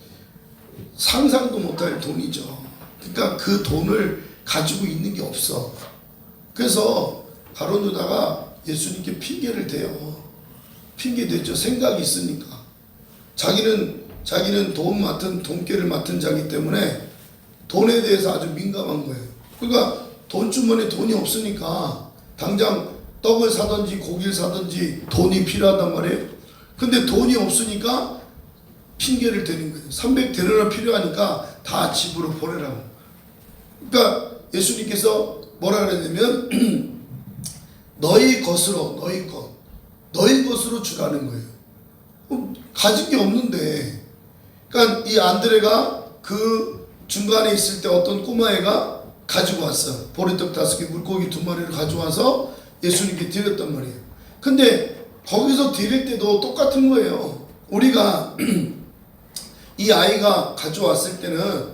상상도 못할 돈이죠. 그러니까 그 돈을 가지고 있는 게 없어. 그래서 가룟 유다가 예수님께 핑계를 대요. 핑계 대죠. 생각이 있으니까. 자기는 돈깨를 맡은 자기 때문에 돈에 대해서 아주 민감한 거예요. 그러니까 돈 주머니에 돈이 없으니까 당장 떡을 사든지 고기를 사든지 돈이 필요하단 말이에요. 근데 돈이 없으니까 핑계를 대는 거예요. 300데나리온 필요하니까 다 집으로 보내라고. 그러니까 예수님께서 뭐라 그랬냐면 너희 것으로 너희 것으로 주라는 거예요. 가진 게 없는데. 그러니까 이 안드레가 그 중간에 있을 때 어떤 꼬마애가 가지고 왔어. 보리떡 5개, 물고기 2마리를 가져와서 예수님께 드렸단 말이에요. 근데 거기서 드릴 때도 똑같은 거예요. 우리가 이 아이가 가져왔을 때는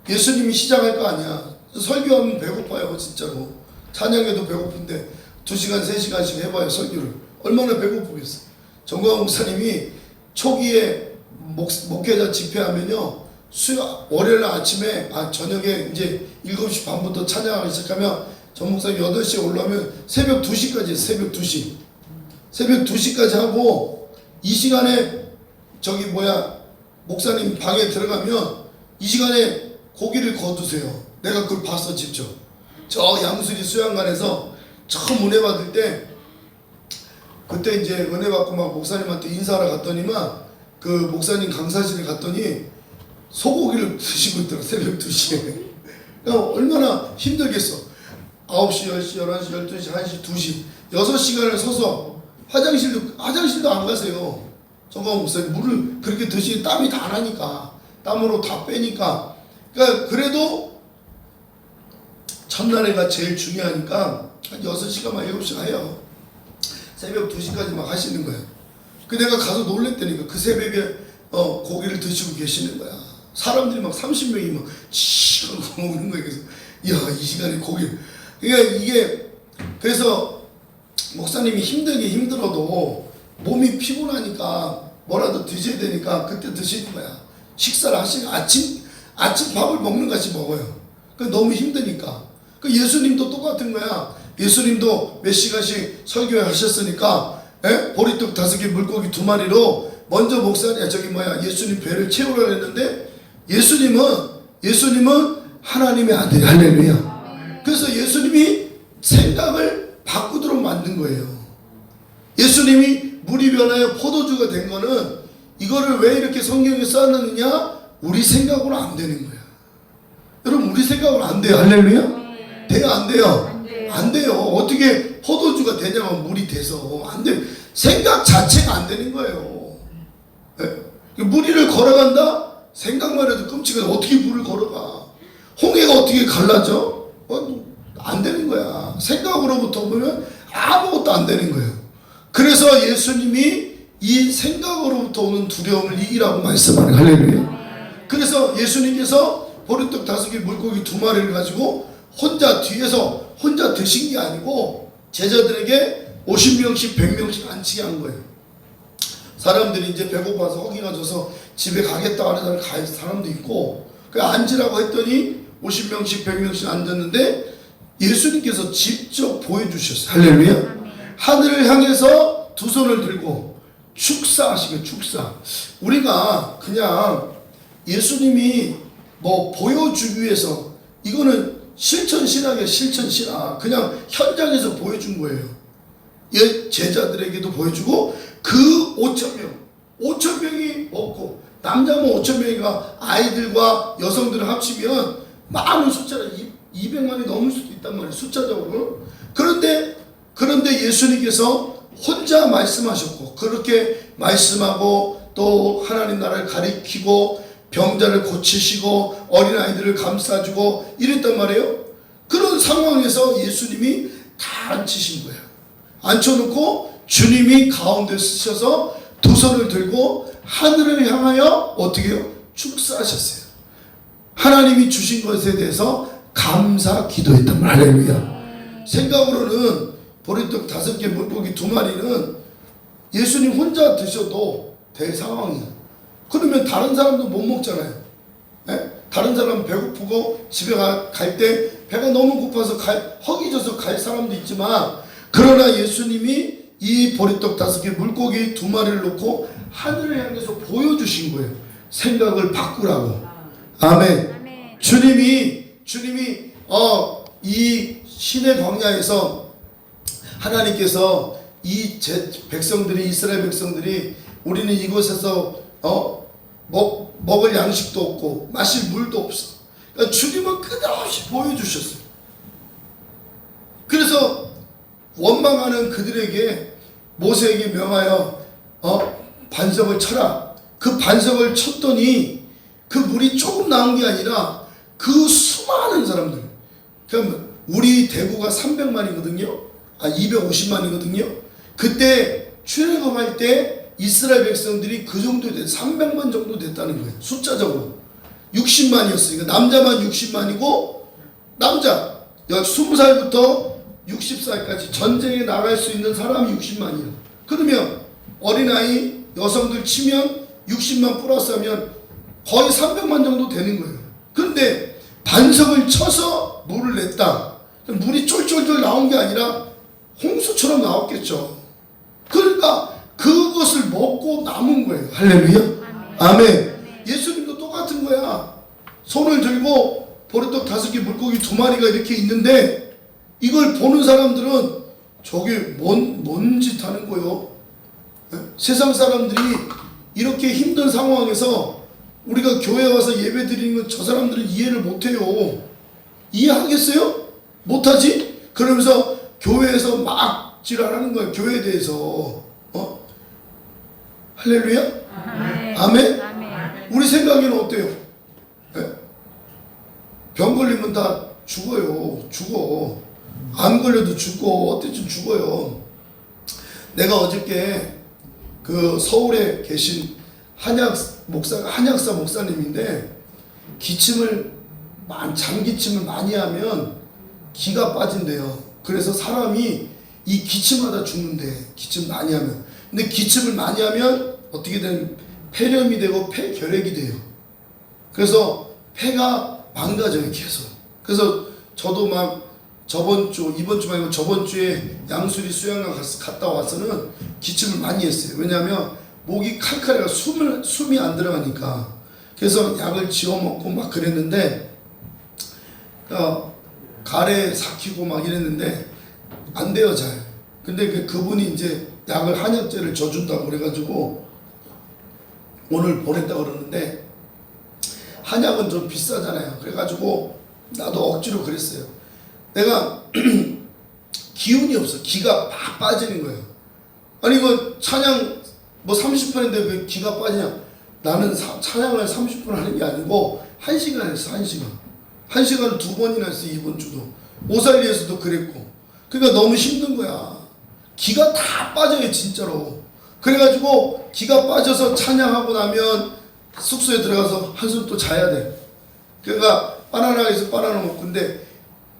예수님이 시작할 거 아니야. 설교하면 배고파요, 진짜로. 찬양해도 배고픈데 2시간, 3시간씩 해봐요, 설교를. 얼마나 배고프겠어. 정광훈 목사님이 초기에 목회자 집회하면요, 월요일 아침에, 저녁에 이제 7시 반부터 찬양하기 시작하면 정 목사님 8시에 올라오면 새벽 2시까지 해요, 새벽 2시. 새벽 2시까지 하고, 이 시간에 목사님 방에 들어가면 이 시간에 고기를 거두세요. 내가 그걸 봤어, 직접. 저 양수리 수양관에서 처음 은혜 받을 때, 그때 이제 은혜 받고 막 목사님한테 인사하러 갔더니만 그 목사님 강사실에 갔더니 소고기를 드시고 있더라, 새벽 2시에. 그러니까 얼마나 힘들겠어. 9시, 10시, 11시, 12시, 1시, 2시 6시간을 서서 화장실도 안 가세요. 정광훈 목사님 물을 그렇게 드시니 땀이 다 나니까, 땀으로 다 빼니까. 그러니까 그래도 첫날에가 제일 중요하니까 한 6시간만 7시간 해요. 새벽 2시까지 막 하시는 거예요. 그 내가 가서 놀랬다니까. 그 새벽에 고기를 드시고 계시는 거야. 사람들이 막 30명이 막 치고 먹는 거예요. 그래서 이 시간에 고기를. 그러니까 그래서 목사님이 힘들어도 몸이 피곤하니까 뭐라도 드셔야 되니까 그때 드시는 거야. 식사를 하시고 아침 밥을 먹는 같이 먹어요. 너무 힘드니까. 예수님도 똑같은 거야. 예수님도 몇 시간씩 설교하셨으니까 보리떡 5개, 물고기 2마리로 먼저 예수님 배를 채우라 했는데 예수님은 하나님의 아들. 할렐루야. 그래서 예수님이 생각을 바꾸도록 만든 거예요. 예수님이 물이 변하여 포도주가 된 거는 이거를 왜 이렇게 성경에 써놨느냐? 우리 생각으로 안 되는 거야. 여러분, 우리 생각으로 안 돼요. 할렐루야. 돼요, 안 돼요? 안 돼요. 어떻게 포도주가 되냐면 물이 돼서 안 돼. 생각 자체가 안 되는 거예요. 무리를 걸어간다? 생각만 해도 끔찍해서 어떻게 물을 걸어가? 홍해가 어떻게 갈라져? 안 되는 거야. 생각으로부터 보면 아무것도 안 되는 거예요. 그래서 예수님이 이 생각으로부터 오는 두려움을 이기라고 말씀하는 거예요. 할렐루야. 그래서 예수님께서 보리떡 5개, 물고기 2마리를 가지고 혼자 드신 게 아니고 제자들에게 50명씩 100명씩 앉히게 한 거예요. 사람들이 이제 배고파서 허기가 져서 집에 가겠다 하는 사람도 있고, 앉으라고 했더니 50명씩 100명씩 앉았는데 예수님께서 직접 보여주셨어요. 할렐루야. 하늘을 향해서 2손을 들고 축사하시게. 축사. 우리가 그냥 예수님이 보여주기 위해서, 이거는 실천신학이에요. 실천신학. 그냥 현장에서 보여준 거예요. 제자들에게도 보여주고, 그 5,000명이 먹고, 남자면 5,000명이가 아이들과 여성들을 합치면 많은 숫자가 200만이 넘을 수도 있단 말이에요, 숫자적으로. 그런데 예수님께서 혼자 말씀하셨고, 그렇게 말씀하고 또 하나님 나라를 가리키고 병자를 고치시고 어린아이들을 감싸주고 이랬단 말이에요. 그런 상황에서 예수님이 다 앉히신 거예요. 앉혀놓고 주님이 가운데 쓰셔서 두 손을 들고 하늘을 향하여 어떻게 해요? 축사하셨어요. 하나님이 주신 것에 대해서 감사 기도했단 말이에요. 할렐루야. 생각으로는 보리떡 5개 물고기 2마리는 예수님 혼자 드셔도 될 상황이에요. 그러면 다른 사람도 못 먹잖아요. 네? 다른 사람은 배고프고 집에 갈 때 배가 너무 고파서 허기져서 갈 사람도 있지만, 그러나 예수님이 이 보리떡 5개 물고기 2마리를 놓고 하늘을 향해서 보여주신 거예요. 생각을 바꾸라고. 아멘. 아멘. 주님이 이 시내 광야에서 하나님께서 이 백성들이, 이스라엘 백성들이 우리는 이곳에서 먹을 양식도 없고 마실 물도 없어. 그러니까 주님은 끝없이 보여주셨어요. 그래서 원망하는 그들에게 모세에게 명하여 반석을 쳐라. 그 반석을 쳤더니 그 물이 조금 나온 게 아니라 그 수많은 사람들, 그러니까 우리 대구가 300만이거든요 250만이거든요 그때 출애굽할 때 이스라엘 백성들이 그 정도 300만 정도 됐다는 거예요. 숫자적으로 60만이었으니까 남자만 60만이고 남자 20살부터 60살까지 전쟁에 나갈 수 있는 사람이 60만이에요. 그러면 어린아이 여성들 치면 60만 플러스 하면 거의 300만 정도 되는 거예요. 그런데 반석을 쳐서 물을 냈다. 물이 쫄쫄쫄 나온 게 아니라 홍수처럼 나왔겠죠. 그러니까 그것을 먹고 남은 거예요. 할렐루야. 아멘. 예수님도 똑같은 거야. 손을 들고 보리떡 5개 물고기 2마리가 이렇게 있는데 이걸 보는 사람들은 저게 뭔 짓 하는 거예요? 세상 사람들이 이렇게 힘든 상황에서 우리가 교회 와서 예배 드리는 건 저 사람들은 이해를 못해요. 이해하겠어요? 못하지? 그러면서 교회에서 막 지랄하는 거예요. 교회에 대해서. 할렐루야? 아멘? 아멘. 우리 생각에는 어때요? 병 걸리면 다 죽어요. 죽어. 암 걸려도 죽고 어때쯤 죽어요. 내가 어저께 그 서울에 계신 한약사 목사님인데 장기침을 많이 하면 기가 빠진대요. 그래서 사람이 이 기침하다 죽는데, 기침 많이 하면. 근데 기침을 많이 하면 어떻게 되면 폐렴이 되고 폐결핵이 돼요. 그래서 폐가 망가져요, 계속. 그래서 저도 막 이번 주 말고 저번 주에 양수리 수양강 갔다 와서는 기침을 많이 했어요. 왜냐하면 목이 칼칼해가 숨이 안 들어가니까. 그래서 약을 지어 먹고 막 그랬는데, 가래 삭히고 막 이랬는데 안 돼요, 잘. 근데 그분이 이제 약을 한약재를 져준다고 그래가지고 오늘 보냈다고 그러는데, 한약은 좀 비싸잖아요. 그래가지고 나도 억지로 그랬어요. 내가 기운이 없어. 기가 막 빠지는 거예요. 아니 이거 찬양 30분인데 왜 기가 빠지냐. 나는 찬양을 30분 하는 게 아니고 1시간 했어. 1시간. 1시간을 2번이나 했어. 이번 주도. 오살리에서도 그랬고. 그러니까 너무 힘든 거야. 기가 다 빠져요, 진짜로. 그래가지고 기가 빠져서 찬양하고 나면 숙소에 들어가서 한숨 또 자야 돼. 그러니까 바나나에서 바나나 먹고. 근데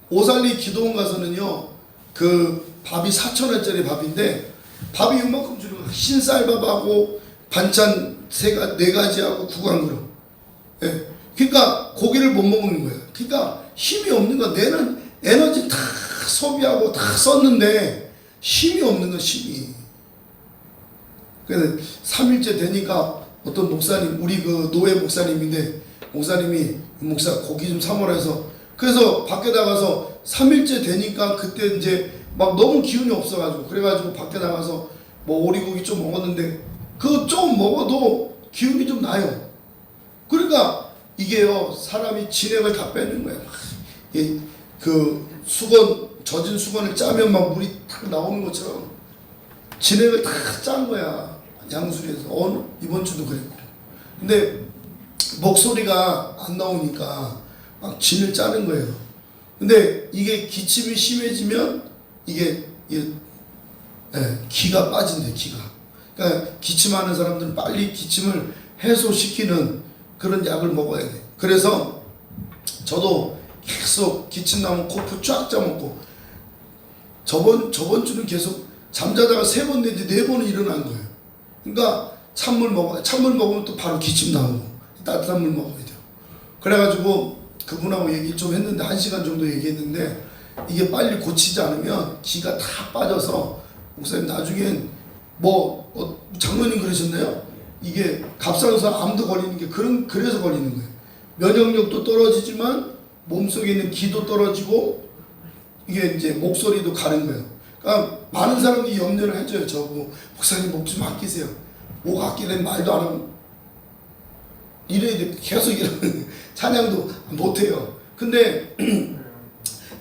오살리 기도원 가서는요, 그 밥이 4,000원짜리 밥인데 밥이 이만큼 주는 거야. 흰쌀밥하고 반찬 4가지하고 국왕그릇. 예. 그러니까 고기를 못 먹는 거야. 그러니까 힘이 없는 거야. 내는 에너지 다 소비하고 다 썼는데 힘이 없는 거야, 힘이. 그래서 3일째 되니까 어떤 목사님, 우리 그 노예 목사님인데, 목사 고기 좀 사모라 해서, 그래서 밖에 나가서 3일째 되니까 그때 이제 막 너무 기운이 없어가지고, 그래가지고 밖에 나가서 뭐 오리고기 좀 먹었는데 그거 좀 먹어도 기운이 좀 나요. 그러니까 이게요, 사람이 진액을 다 빼는 거예요. 그 젖은 수건을 짜면 막 물이 탁 나오는 것처럼 진액을 다 짠 거야. 양수리에서. 이번 주도 그랬고. 근데 목소리가 안 나오니까 막 진을 짜는 거예요. 근데 이게 기침이 심해지면 이게 기가 빠진대, 기가. 그러니까 기침하는 사람들은 빨리 기침을 해소시키는 그런 약을 먹어야 돼. 그래서 저도 계속 기침 나면 코프 쫙 짜먹고, 저번 주는 계속 잠자다가 3번 내지 4번은 일어난 거예요. 그러니까 찬물 먹으면 또 바로 기침 나오고, 따뜻한 물 먹어야 돼요. 그래가지고 그분하고 얘기 좀 했는데 1시간 정도 얘기했는데, 이게 빨리 고치지 않으면 기가 다 빠져서, 목사님 나중엔 장로님 그러셨나요? 이게 갑상선 암도 걸리는 게 그래서 걸리는 거예요. 면역력도 떨어지지만 몸속에 있는 기도 떨어지고, 이게 이제 목소리도 가는 거예요. 그러니까 많은 사람들이 염려를 해줘요. 저보고 목사님 목 좀 아끼세요. 목 아끼는 말도 안 하고 이래야 돼. 계속 이러면 찬양도 못해요. 근데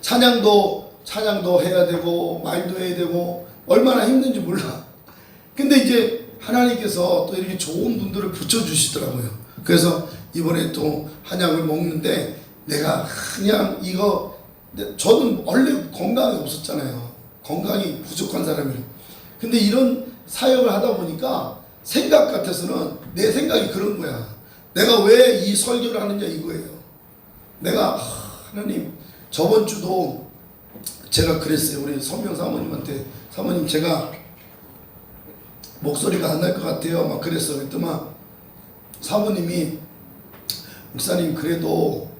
찬양도 해야 되고 말도 해야 되고 얼마나 힘든지 몰라. 근데 이제 하나님께서 또 이렇게 좋은 분들을 붙여주시더라고요. 그래서 이번에 또 한약을 먹는데, 내가 그냥 저는 원래 건강이 없었잖아요. 건강이 부족한 사람이에요. 근데 이런 사역을 하다 보니까 생각 같아서는 내 생각이 그런 거야. 내가 왜 이 설교를 하느냐 이거예요. 내가 하나님, 저번 주도 제가 그랬어요. 우리 선명 사모님한테, 사모님 제가 목소리가 안 날 것 같아요. 막 그랬어요. 그랬더니 사모님이, 목사님 그래도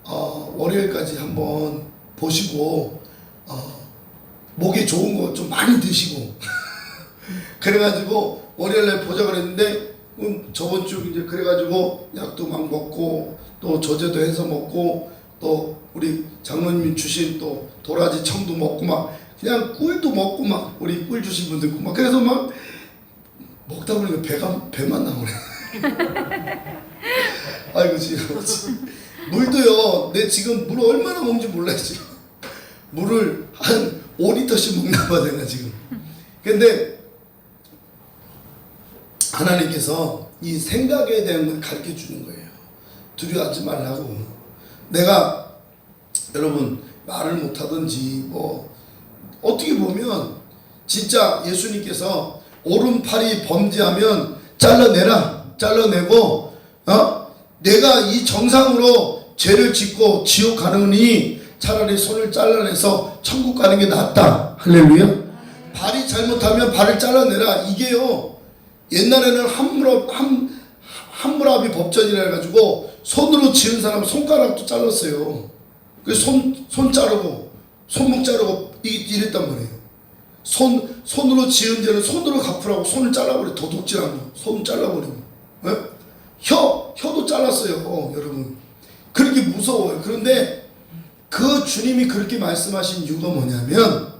월요일까지 한번 보시고 목에 좋은 거 좀 많이 드시고 그래가지고 월요일날 보자 그랬는데, 저번 주 이제 그래가지고 약도 막 먹고 또 저제도 해서 먹고 또 우리 장로님이 주신 또 도라지 청도 먹고 막 그냥 꿀도 먹고 막 우리 꿀 주신 분도 있고 막, 그래서 막 먹다 보니까 배만 나오네. 아이고 지금 물도요, 내 지금 물 얼마나 먹는지 몰라요. 지금 물을 한 5리터씩 먹나 봐 내가 지금. 근데 하나님께서 이 생각에 대한 걸 가르쳐 주는 거예요. 두려워하지 말라고. 내가 여러분 말을 못하든지 어떻게 보면 진짜 예수님께서 오른팔이 범죄하면 잘라내고 내가 이 정상으로 죄를 짓고 지옥 가느니 차라리 손을 잘라내서 천국 가는 게 낫다. 할렐루야. 발이 잘못하면 발을 잘라내라. 이게요, 옛날에는 함무라비 법전이라 해가지고 손으로 지은 사람 손가락도 잘랐어요. 그래서 손 자르고 손목 자르고 이랬단 말이에요. 손으로 지은 죄는 손으로 갚으라고 손을 잘라버려. 도둑질한 거 손 잘라버리고, 혀도 잘랐어요. 여러분 그렇게 무서워요. 그런데 그 주님이 그렇게 말씀하신 이유가 뭐냐면,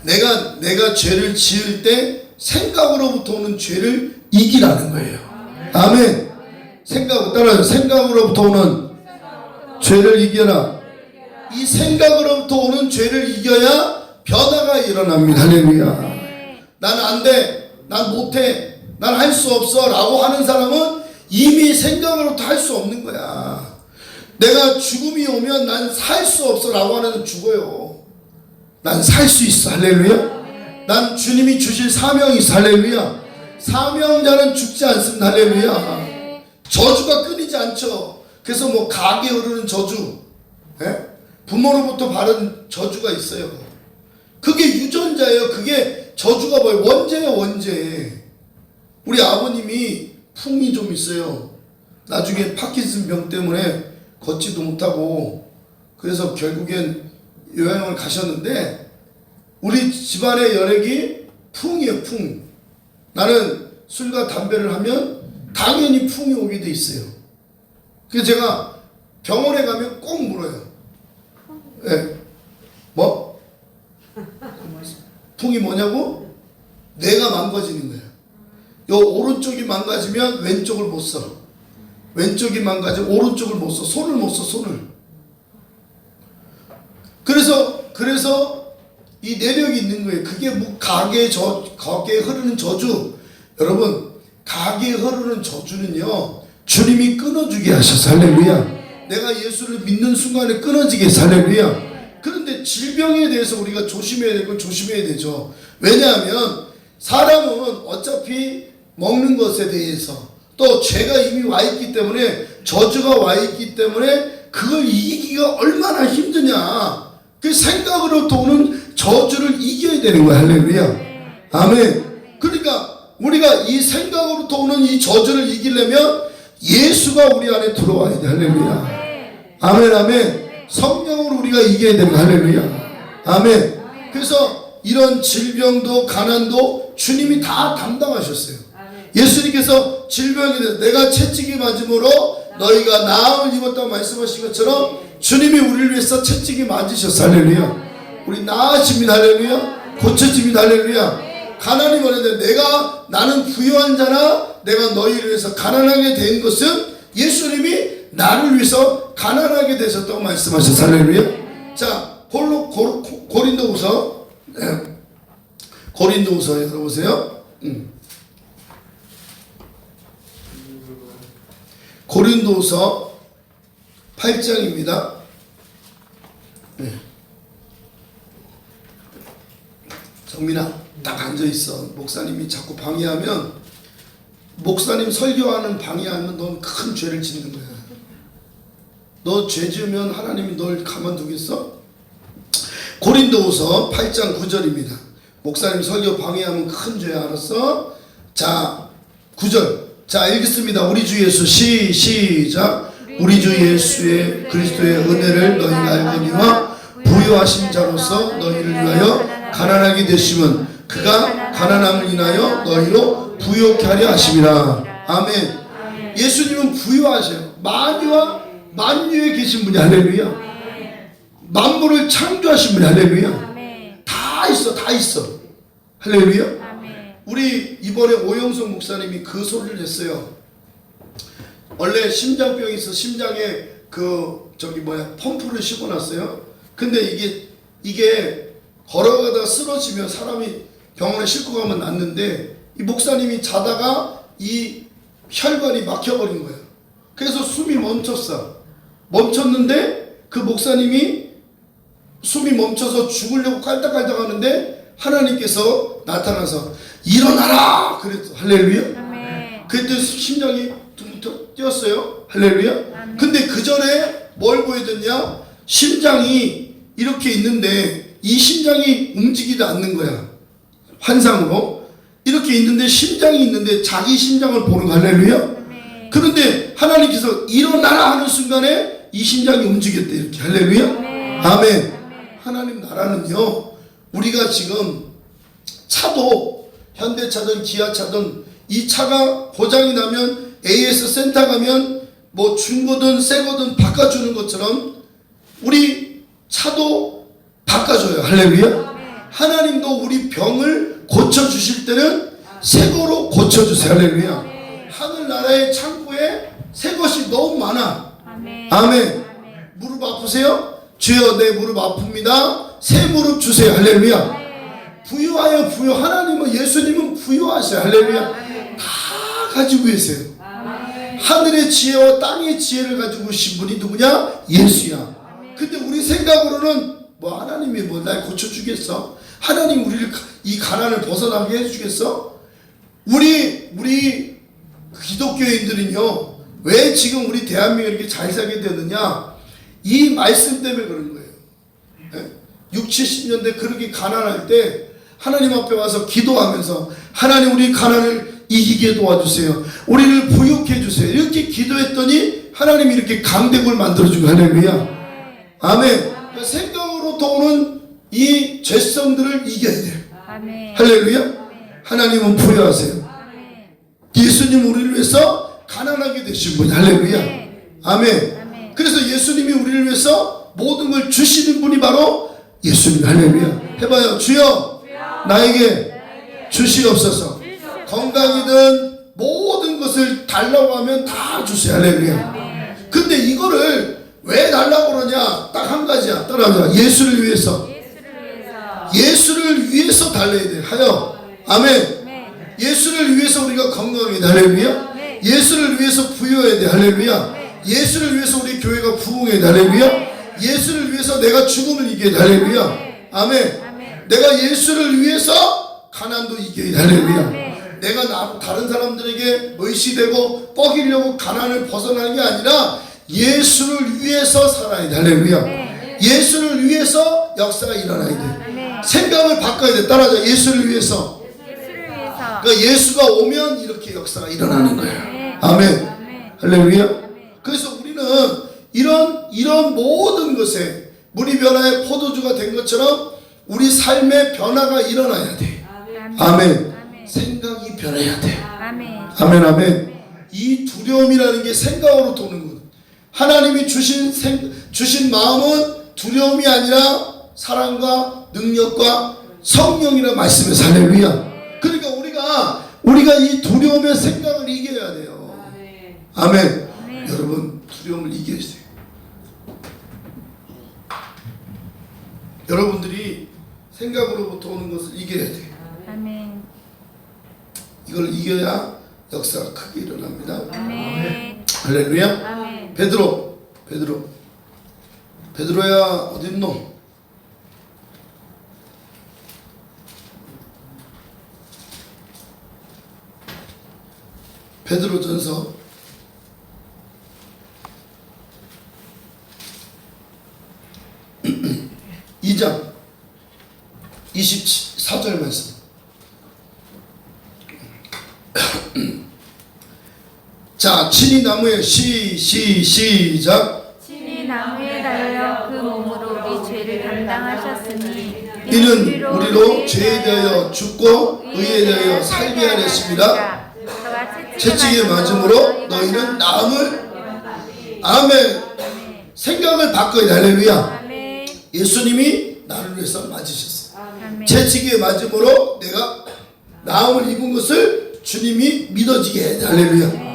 내가 죄를 지을 때 생각으로부터 오는 죄를 이기라는 거예요. 아멘. 따라요. 생각으로부터 오는 죄를 이겨라. 이 생각으로부터 오는 죄를 이겨야 변화가 일어납니다. 할렐루야. 난 안 돼, 난 못해, 난 할 수 없어 라고 하는 사람은 이미 생각으로부터 할 수 없는 거야. 내가 죽음이 오면 난 살 수 없어 라고 하는 사람은 죽어요. 난 살 수 있어. 할렐루야. 난 주님이 주실 사명이 있어. 할렐루야. 사명자는 죽지 않습니다. 할렐루야. 저주가 끊이지 않죠. 그래서 가게 흐르는 저주, 부모로부터 받은 저주가 있어요. 그게 유전자예요. 그게 저주가 뭐예요? 원죄예요. 원죄. 우리 아버님이 풍이 좀 있어요. 나중에 파킨슨 병 때문에 걷지도 못하고, 그래서 결국엔 요양을 가셨는데, 우리 집안의 여력이 풍이에요. 풍. 나는 술과 담배를 하면 당연히 풍이 오게 돼 있어요. 그래서 제가 병원에 가면 꼭 물어요. 풍이 뭐냐고? 뇌가 망가지는 거예요. 요 오른쪽이 망가지면 왼쪽을 못 써. 왼쪽이 망가지면 오른쪽을 못 써. 손을 못 써. 손을. 그래서 이 내력이 있는 거예요. 그게 가게에 흐르는 저주. 여러분, 가게에 흐르는 저주는요, 주님이 끊어주게 하셔서 할렐루야. 내가 예수를 믿는 순간에 끊어지게 해서 할렐루야. 그런데 질병에 대해서 우리가 조심해야 될 건 조심해야 되죠. 왜냐하면 사람은 어차피 먹는 것에 대해서 또 죄가 이미 와 있기 때문에 저주가 와 있기 때문에 그걸 이기기가 얼마나 힘드냐. 그 생각으로부터 오는 저주를 이겨야 되는 거야. 할렐루야. 아멘. 그러니까 우리가 이 생각으로부터 오는 이 저주를 이기려면 예수가 우리 안에 들어와야 돼. 할렐루야. 아멘. 아멘. 성령으로 우리가 이겨야 되는 거야. 할렐루야. 아멘. 그래서 이런 질병도 가난도 주님이 다 담당하셨어요. 예수님께서 질병에 대해서 내가 채찍이 맞음으로 너희가 나음을 입었다고 말씀하신 것처럼 주님이 우리를 위해서 채찍이 맞으셨어. 할렐루야. 우리 나아집니다. 할렐루야. 고쳐집니다. 할렐루야. 가난이 뭐냐면 나는 부유한 자나 내가 너희를 위해서 가난하게 된 것은 예수님이 나를 위해서 가난하게 되셨다고 말씀하셨어. 할렐루야. 자, 고린도후서 고린도후서 열어보세요. 고린도후서 8장입니다. 정민아, 딱 앉아있어. 목사님이 자꾸 방해하면, 목사님 설교하는 방해하면 넌 큰 죄를 짓는 거야. 너 죄 지으면 하나님이 널 가만두겠어? 고린도후서 8장 9절입니다. 목사님 설교 방해하면 큰 죄, 알았어? 자, 9절. 자, 읽겠습니다. 우리 주 예수 시작. 우리 주 예수의 그리스도의 은혜를 너희가 알거니와 부유하신 자로서 너희를 위하여 가난하게 되심은 그가 가난함을 인하여 너희로 부유케 하려 하심이라. 아멘. 예수님은 부유하셔요. 만유와 만유에 계신 분이. 할렐루야. 만물을 창조하신 분이. 할렐루야. 다 있어. 다 있어. 할렐루야. 우리 이번에 오영석 목사님이 그 소리를 했어요. 원래 심장병이 있어. 심장에 펌프를 씹어놨어요. 근데 이게 걸어가다 쓰러지면 사람이 병원에 싣고 가면 낫는데 이 목사님이 자다가 이 혈관이 막혀버린 거예요. 그래서 숨이 멈췄는데 그 목사님이 숨이 멈춰서 죽으려고 깔딱깔딱 하는데 하나님께서 나타나서 일어나라 그랬어. 할렐루야. 그때 심장이 둥둥 뛰었어요. 할렐루야. 근데 그 전에 뭘 보여줬냐? 심장이 이렇게 있는데 이 심장이 움직이지 않는 거야. 환상으로 이렇게 있는데 심장이 있는데 자기 심장을 보는 거. 할렐루야. 그런데 하나님께서 일어나라 하는 순간에 이 심장이 움직였대. 이렇게. 할렐루야. 아멘. 하나님 나라는요, 우리가 지금 차도 현대차든 기아차든 이 차가 고장이 나면 AS 센터 가면 뭐 중고든 새거든 바꿔주는 것처럼 우리 차도 바꿔줘요. 할렐루야. 하나님도 우리 병을 고쳐주실 때는 새거로 고쳐주세요. 할렐루야. 하늘나라의 창고에 새것이 너무 많아. 아멘. 무릎 아프세요? 주여 내 무릎 아픕니다. 새 무릎 주세요. 할렐루야. 부유하여 부유. 하나님은 예수님은 부유하세요. 할렐루야. 다 가지고 계세요. 하늘의 지혜와 땅의 지혜를 가지고 계신 분이 누구냐? 예수야. 근데 우리 생각으로는 뭐 하나님이 뭐 날 고쳐주겠어? 하나님 우리를 이 가난을 벗어나게 해주겠어? 우리 기독교인들은요, 왜 지금 우리 대한민국이 이렇게 잘 살게 되느냐? 이 말씀 때문에 그런 거예요. 60, 70년대 그렇게 가난할 때 하나님 앞에 와서 기도하면서 하나님 우리 가난을 이기게 도와주세요. 우리를 부유케 해주세요. 이렇게 기도했더니 하나님이 이렇게 강대국을 만들어주고. 할렐루야. 아멘. 그러니까 생각으로부터 오는 이 죄성들을 이겨야 돼요. 할렐루야. 하나님은 부유하세요. 예수님 우리를 위해서 가난하게 되신 분이. 할렐루야. 아멘. 그래서 예수님이 우리를 위해서 모든 걸 주시는 분이 바로 예수님. 할렐루야. 해봐요. 주여 나에게 주시옵소서. 건강이든 모든 것을 달라고 하면 다 주세요. 할렐루야. 근데 이거를 왜 달라고 그러냐? 딱 한 가지야. 따라하자. 예수를 위해서. 예수를 위해서 달라야 돼. 하여. 아멘. 예수를 위해서 우리가 건강하게. 할렐루야. 예수를 위해서 위해서 부여해야 돼. 할렐루야. 예수를 위해서 우리 교회가 부흥해야 돼. 할렐루야. 예수를 위해서 내가 죽음을 이겨야 돼. 할렐루야. 아멘. 내가 예수를 위해서 가난도 이겨야 돼. 할렐루야. 내가 다른 사람들에게 의시되고 뻐기려고 가난을 벗어나는 게 아니라 예수를 위해서 살아야 돼. 할렐루야. 예수를 위해서 역사가 일어나야 돼. 생각을 바꿔야 돼. 따라하자. 예수를 위해서. 그러니까 예수가 오면 이렇게 역사가 일어나는 거예요. 아멘. 할렐루야. 그래서 우리는 이런 모든 것에 물이 변화의 포도주가 된 것처럼 우리 삶의 변화가 일어나야 돼. 아멘. 생각이 변해야 돼. 아멘. 아멘. 이 두려움이라는 게 생각으로 도는 것. 하나님이 주신 마음은 두려움이 아니라 사랑과 능력과 성령이라는 말씀에서. 할렐루야. 그러니까 우리가 이 두려움의 생각을 이겨야 돼요. 아멘. 여러분, 두려움을 이겨야 돼요. 여러분들이 생각으로부터 오는 것을 이겨야 돼요. 아멘. 이걸 이겨야 역사가 크게 일어납니다. 아멘. 할렐루야. 아멘. 베드로야 어딨노? 베드로전서 2장 24절 말씀. 자, 친히 나무에 시작. 친히 나무에 달려 그 몸으로 우리 죄를 담당하셨으니 이는 우리로 죄에 대하여 죽고 의에 대하여 살게 하렸습니다. 채찍에 맞음으로 너희는 나음을. 아멘. 생각을 바꿔야 돼. 할렐루야. 예수님이 나를 위해서 맞으셨어요. 채찍에 맞음으로 내가 나음을 입은 것을 주님이 믿어지게 해야 돼. 할렐루야.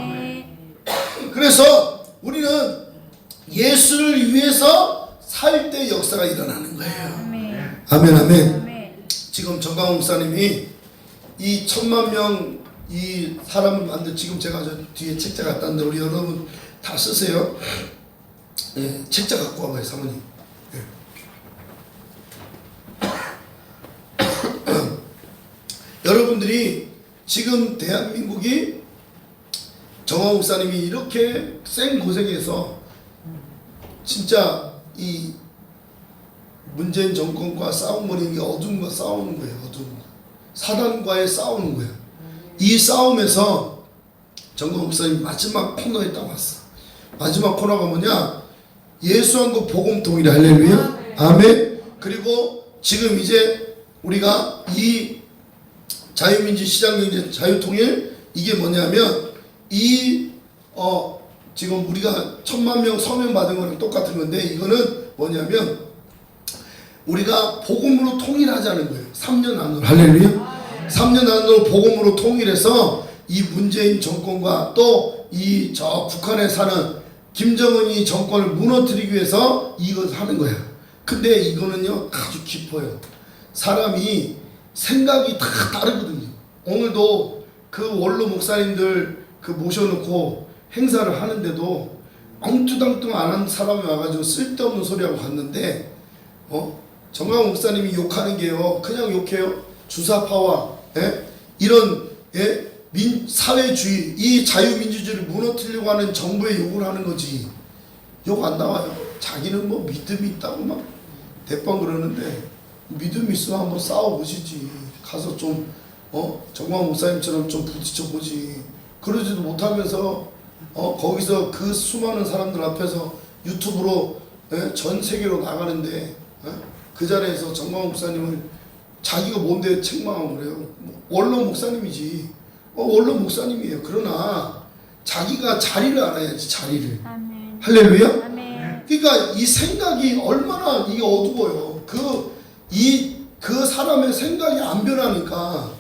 그래서 우리는 예수를 위해서 살 때 역사가 일어나는 거예요. 아멘. 아멘. 지금 정강훈 목사님이 이 1000만 명 이 사람을 만들, 지금 제가 저 뒤에 책자 갖다 놨는데 우리 여러분 다 쓰세요. 예, 책자 갖고 와봐요, 사모님. 예. 여러분들이 지금 대한민국이 정광훈 목사님이 이렇게 생고생해서 진짜 이 문재인 정권과 싸움머리 게 어둠과 싸우는 거예요. 어둠. 사단과의 싸우는 거예요. 이 싸움에서 정광훈 목사님 마지막 코너에 딱 왔어. 마지막 코너가 뭐냐? 예수한국 복음통일이. 할렐루야. 아멘. 그리고 지금 이제 우리가 이 자유민주 시장경제 자유통일, 이게 뭐냐면 지금 우리가 1000만 명 서명 받은 거랑 똑같은 건데, 이거는 뭐냐면 우리가 복음으로 통일하자는 거예요. 3년 안으로. 할렐루야. 3년 안으로 복음으로 통일해서 이 문재인 정권과 또 이 저 북한에 사는 김정은이 정권을 무너뜨리기 위해서 이걸 하는 거예요. 근데 이거는요 아주 깊어요. 사람이 생각이 다 다르거든요. 오늘도 그 원로 목사님들 그 모셔놓고 행사를 하는데도 엉뚱당뚱 안 한 사람이 와가지고 쓸데없는 소리하고 갔는데, 정광훈 목사님이 욕하는 게요, 그냥 욕해요. 주사파와 이런 사회주의, 이 자유민주주의를 무너뜨리려고 하는 정부의 욕을 하는 거지. 욕 안 나와요. 자기는 뭐 믿음이 있다고 막 대빵 그러는데, 믿음 있으면 한번 싸워보시지. 가서 좀 정광훈 목사님처럼 좀 부딪혀보지. 그러지도 못하면서 거기서 그 수많은 사람들 앞에서 유튜브로 전 세계로 나가는데, 그 자리에서 정광훈 목사님을 자기가 뭔데 책망하고 그래요. 원로 목사님이지. 원로 목사님이에요. 그러나 자기가 자리를 알아야지. 자리를. 아멘. 할렐루야. 아멘. 그러니까 이 생각이 얼마나 이게 어두워요. 그 사람의 생각이 안 변하니까.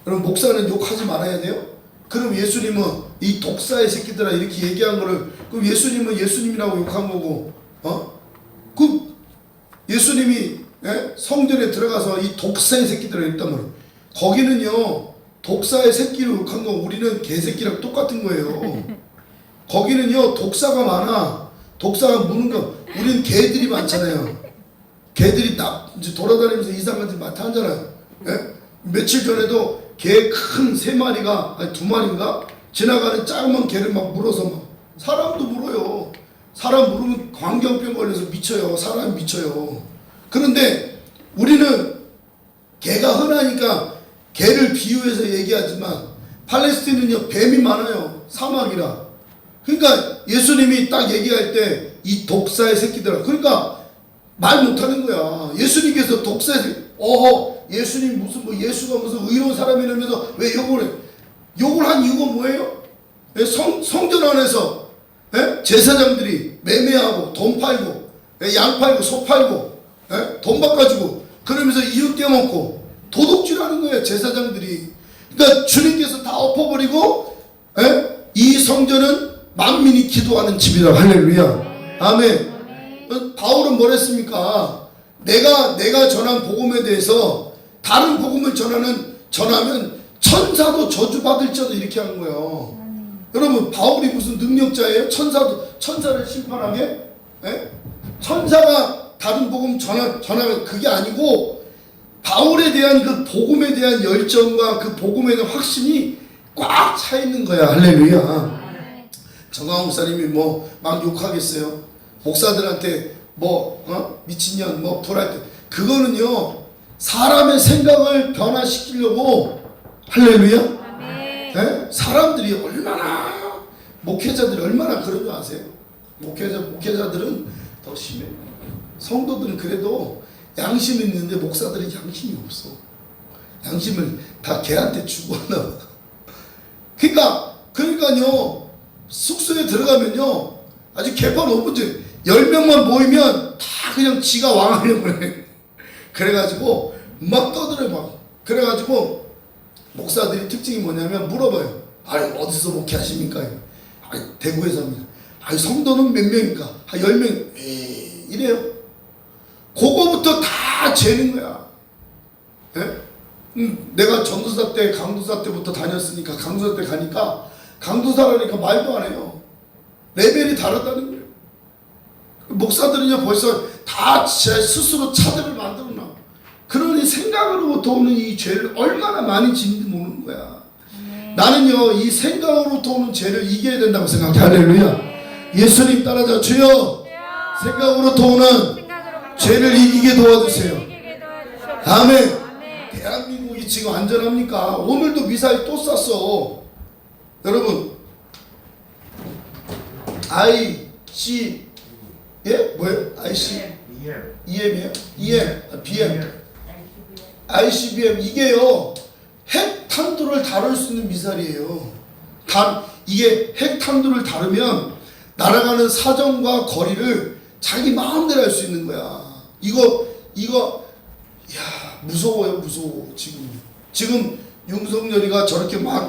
그럼 목사는 욕하지 말아야 돼요? 그럼 예수님은 이 독사의 새끼들아 이렇게 얘기한 거를, 그럼 예수님은 예수님이라고 욕한 거고, 그 예수님이 성전에 들어가서 이 독사의 새끼들아 했단 말이에요. 거기는요 독사의 새끼를 욕한 건 우리는 개새끼랑 똑같은 거예요. 거기는요 독사가 많아. 독사가 무는 거. 우리는 개들이 많잖아요. 개들이 이제 돌아다니면서 이상한 짓 많이 하잖아요. 예? 며칠 전에도 개 큰 3마리가 아니 2마리인가 지나가는 작은 개를 막 물어서 막 사람도 물어요. 사람 물으면 광견병 걸려서 미쳐요. 사람이 미쳐요. 그런데 우리는 개가 흔하니까 개를 비유해서 얘기하지만 팔레스틴은요 뱀이 많아요. 사막이라. 그러니까 예수님이 딱 얘기할 때 이 독사의 새끼들아, 그러니까 말 못하는 거야. 예수님께서 독사의 새끼, 예수님 무슨 뭐 예수가 무슨 의로운 사람이라면서 왜 욕을 해? 욕을 한 이유가 뭐예요? 성전 안에서 제사장들이 매매하고 돈 팔고 양 팔고 소 팔고 돈 바꿔주고 그러면서 이웃 떼먹고 도둑질하는 거예요. 제사장들이. 그러니까 주님께서 다 엎어버리고 이 성전은 만민이 기도하는 집이라. 할렐루야. 아멘. 바울은 뭐랬습니까? 내가 전한 복음에 대해서 다른 복음을 전하면 천사도 저주받을지어도 이렇게 하는 거예요. 여러분 바울이 무슨 능력자예요? 천사를 심판하게? 천사가 다른 복음 전하면 그게 아니고 바울에 대한 그 복음에 대한 열정과 그 복음에 대한 확신이 꽉 차 있는 거야. 할렐루야. 정광훈 목사님이 뭐 막 욕하겠어요. 목사들한테 미친년 불할 때 그거는요 사람의 생각을 변화시키려고. 할렐루야. 사람들이 얼마나 목회자들이 얼마나 그런 줄 아세요? 목회자들은 더 심해. 성도들은 그래도 양심이 있는데 목사들은 양심이 없어. 양심을 다 걔한테 주고 하나. 그러니까요 숙소에 들어가면요 아주 개판 5분째 10명만 모이면 다 그냥 지가 왕하려고 그래. 그래가지고 막 떠들어 막. 그래가지고 목사들이 특징이 뭐냐면 물어봐요. 아니 어디서 목회하십니까? 아니 대구에서 합니다. 아니 성도는 몇 명입니까? 한 10명. 이래요. 그거부터 다 재는 거야. 내가 전도사 때 강도사 때부터 다녔으니까 강도사 때 가니까 강도사라니까 말도 안 해요. 레벨이 다르다는 거예요. 목사들은요 벌써 다 제 스스로 차들을 만들어놔. 그러니 생각으로부터 오는 이 죄를 얼마나 많이 짓는지 모르는 거야. 나는요 이 생각으로부터 오는 죄를 이겨야 된다고 생각해. 할렐루야. 예수님 따라자. 주여 생각으로부터 오는 죄를 이기게 도와주세요. 아멘. 대한민국이 지금 안전합니까? 오늘도 미사일 또 쐈어. 여러분 IC 뭐예요? EM이에요? BM ICBM 이게요 핵탄두를 다룰 수 있는 미사일이에요. 이게 핵탄두를 다루면 날아가는 사정과 거리를 자기 마음대로 할 수 있는 거야. 이거 무서워요. 무서워. 지금 윤석열이가 저렇게 막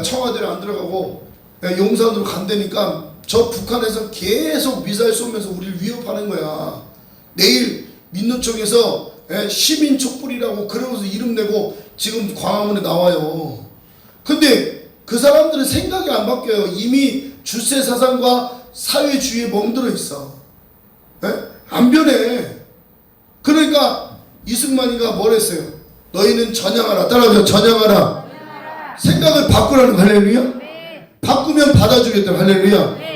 청와대를 안 들어가고 용산으로 간다니까 저 북한에서 계속 미사일 쏘면서 우리를 위협하는 거야. 내일 민노총에서 시민 촛불이라고 그러면서 이름 내고 지금 광화문에 나와요. 근데 그 사람들은 생각이 안 바뀌어요. 이미 주체 사상과 사회주의에 멍들어 있어. 안 변해. 그러니까 이승만이가 뭘 했어요? 너희는 전향하라. 따라하세요. 전향하라. 생각을 바꾸라는. 할렐루야. 바꾸면 받아주겠다. 할렐루야.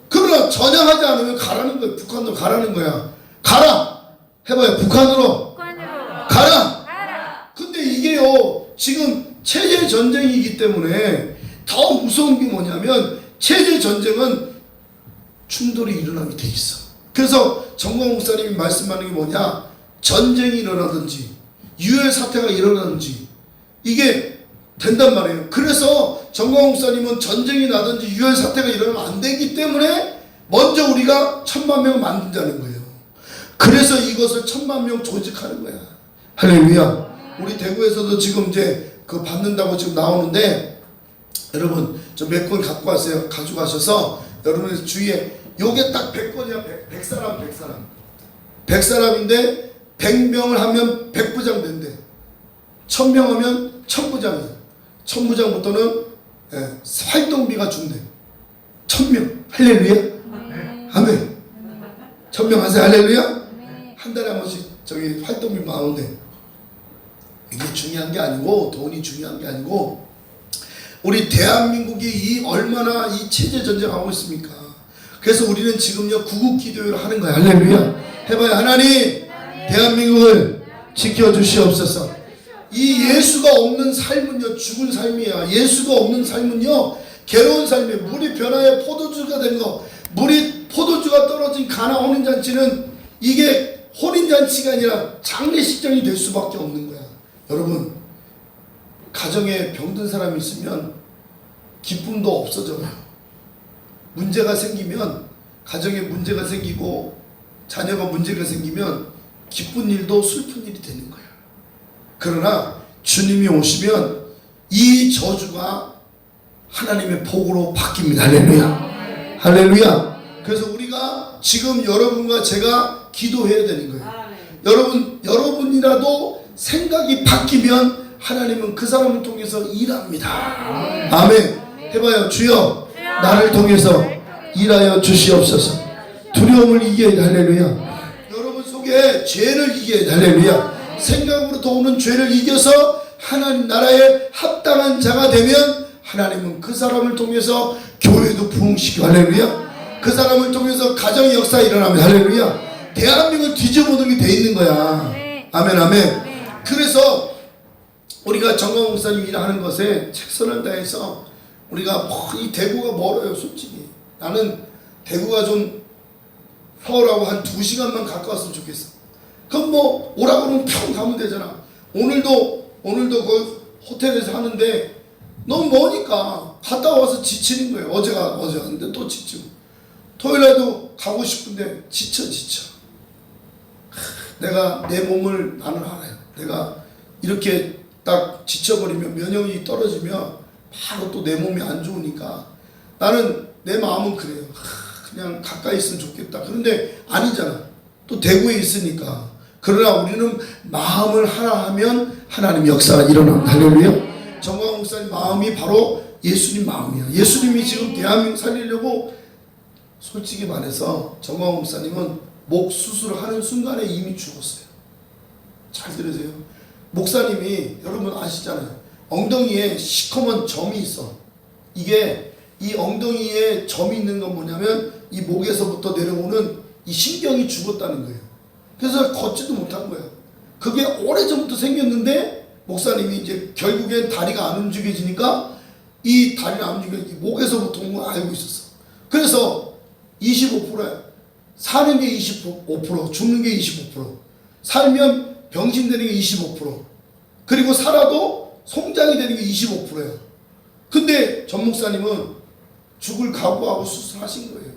그러나 전향하지 않으면 가라는 거예요. 북한으로 가라는 거야. 가라. 해봐요. 북한으로 가라. 근데 이게요 지금 체제 전쟁이기 때문에 더 무서운 게 뭐냐면 체제 전쟁은 충돌이 일어나게 돼 있어. 그래서 정광 목사님이 말씀하는 게 뭐냐, 전쟁이 일어나든지 유혈 사태가 일어나든지 이게 된단 말이에요. 그래서 정광 목사님은 전쟁이 나든지 유혈 사태가 일어나면 안 되기 때문에 먼저 우리가 10,000,000명을 만든다는 거예요. 그래서 이것을 10,000,000명 조직하는 거야. 할렐루야. 우리 대구에서도 지금 이제 그 받는다고 지금 나오는데, 여러분 저 몇 건 갖고 왔어요. 가져가셔서 여러분의 주위에 요게 딱 100건이야. 100사람인데 100명을 하면 100부장 된대. 1000명 하면 1000부장이에요. 1000부장부터는 활동비가 준대. 1000명. 할렐루야. 아멘. 1000명 하세요. 할렐루야. 한 달에 한 번씩 저기 활동비 나오는데, 이게 중요한 게 아니고, 돈이 중요한 게 아니고, 우리 대한민국이 얼마나 이 체제 전쟁하고 있습니까? 그래서 우리는 지금요 구국 기도회를 하는 거야. 할렐루야. 해봐요. 하나님, 대한민국을 지켜주시옵소서. 이 예수가 없는 삶은요 죽은 삶이야. 예수가 없는 삶은요 괴로운 삶이에요. 물이 변하여 포도주가 된 거, 물이 포도주가 떨어진 가나 혼인잔치는 이게 혼인잔치가 아니라 장례식장이 될 수밖에 없는 거야. 여러분, 가정에 병든 사람이 있으면 기쁨도 없어져요. 문제가 생기면, 가정에 문제가 생기고 자녀가 문제가 생기면 기쁜 일도 슬픈 일이 되는 거야. 그러나 주님이 오시면 이 저주가 하나님의 복으로 바뀝니다. 할렐루야. 할렐루야. 그래서 우리가 지금 여러분과 제가 기도해야 되는 거예요. 여러분이라도 생각이 바뀌면 하나님은 그 사람을 통해서 일합니다. 아멘. 해봐요. 주여, 나를 통해서 일하여 주시옵소서. 두려움을 이겨야 돼. 할렐루야. 여러분 속에 죄를 이겨야 돼. 할렐루야. 생각으로부터 오는 죄를 이겨서 하나님 나라에 합당한 자가 되면 하나님은 그 사람을 통해서 교회도 부흥시켜. 할렐루야. 그 사람을 통해서 가정의 역사가 일어나면 할렐루야. 대한민국을 뒤집어놓게 돼 있는 거야. 아멘. 아멘. 그래서 우리가 정광 목사님 일하는 것에 최선을 다해서 우리가 이 대구가 멀어요. 솔직히 나는 대구가 좀 서울하고 한 2시간만 가까웠으면 좋겠어. 그럼 뭐 오라고 그러면 평 가면 되잖아. 오늘도 그 호텔에서 하는데 너무 머니까 갔다 와서 지치는 거예요. 어제 왔는데 또 지치고, 토요일에도 가고 싶은데 지쳐. 내가 내 몸을 나는 알아요. 내가 이렇게 딱 지쳐버리면, 면역력이 떨어지면 바로 또 내 몸이 안 좋으니까 나는 내 마음은 그래요. 그냥 가까이 있으면 좋겠다. 그런데 아니잖아. 또 대구에 있으니까. 그러나 우리는 마음을 하나 하면 하나님 역사가 일어납니다. 할렐루야. 정광 목사님 마음이 바로 예수님 마음이야. 예수님이 지금 대한민국 살리려고, 솔직히 말해서 정광 목사님은 목 수술을 하는 순간에 이미 죽었어요. 잘 들으세요. 목사님이 여러분 아시잖아요. 엉덩이에 시커먼 점이 있어. 이게 이 엉덩이에 점이 있는 건 뭐냐면 이 목에서부터 내려오는 이 신경이 죽었다는 거예요. 그래서 걷지도 못한 거야. 그게 오래전부터 생겼는데 목사님이 이제 결국엔 다리가 안 움직여지니까 이 다리가 안 움직여지니까 목에서부터 온 걸 알고 있었어. 그래서 25%야. 사는 게 25%, 죽는 게 25%. 살면 병신되는 게 25%. 그리고 살아도 송장이 되는 게 25%야. 근데 전 목사님은 죽을 각오하고 수술하신 거예요.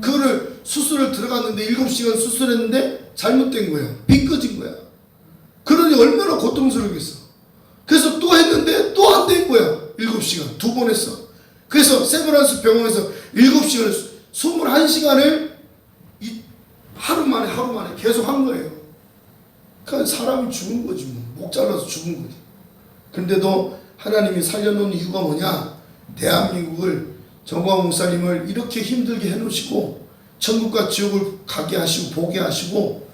그거를 수술을 들어갔는데 7시간 수술했는데 잘못된 거야. 삐끗진 거야. 그러니 얼마나 고통스럽겠어. 그래서 또 했는데 또 안 된 거야. 7시간 2번 했어. 그래서 세브란스 병원에서 7시간을 21시간을 하루 만에 계속 한 거예요. 그러니까 사람이 죽은 거지 뭐. 목 잘라서 죽은 거지. 근데도 하나님이 살려놓은 이유가 뭐냐? 대한민국을, 정광 목사님을 이렇게 힘들게 해놓으시고 천국과 지옥을 가게 하시고 보게 하시고,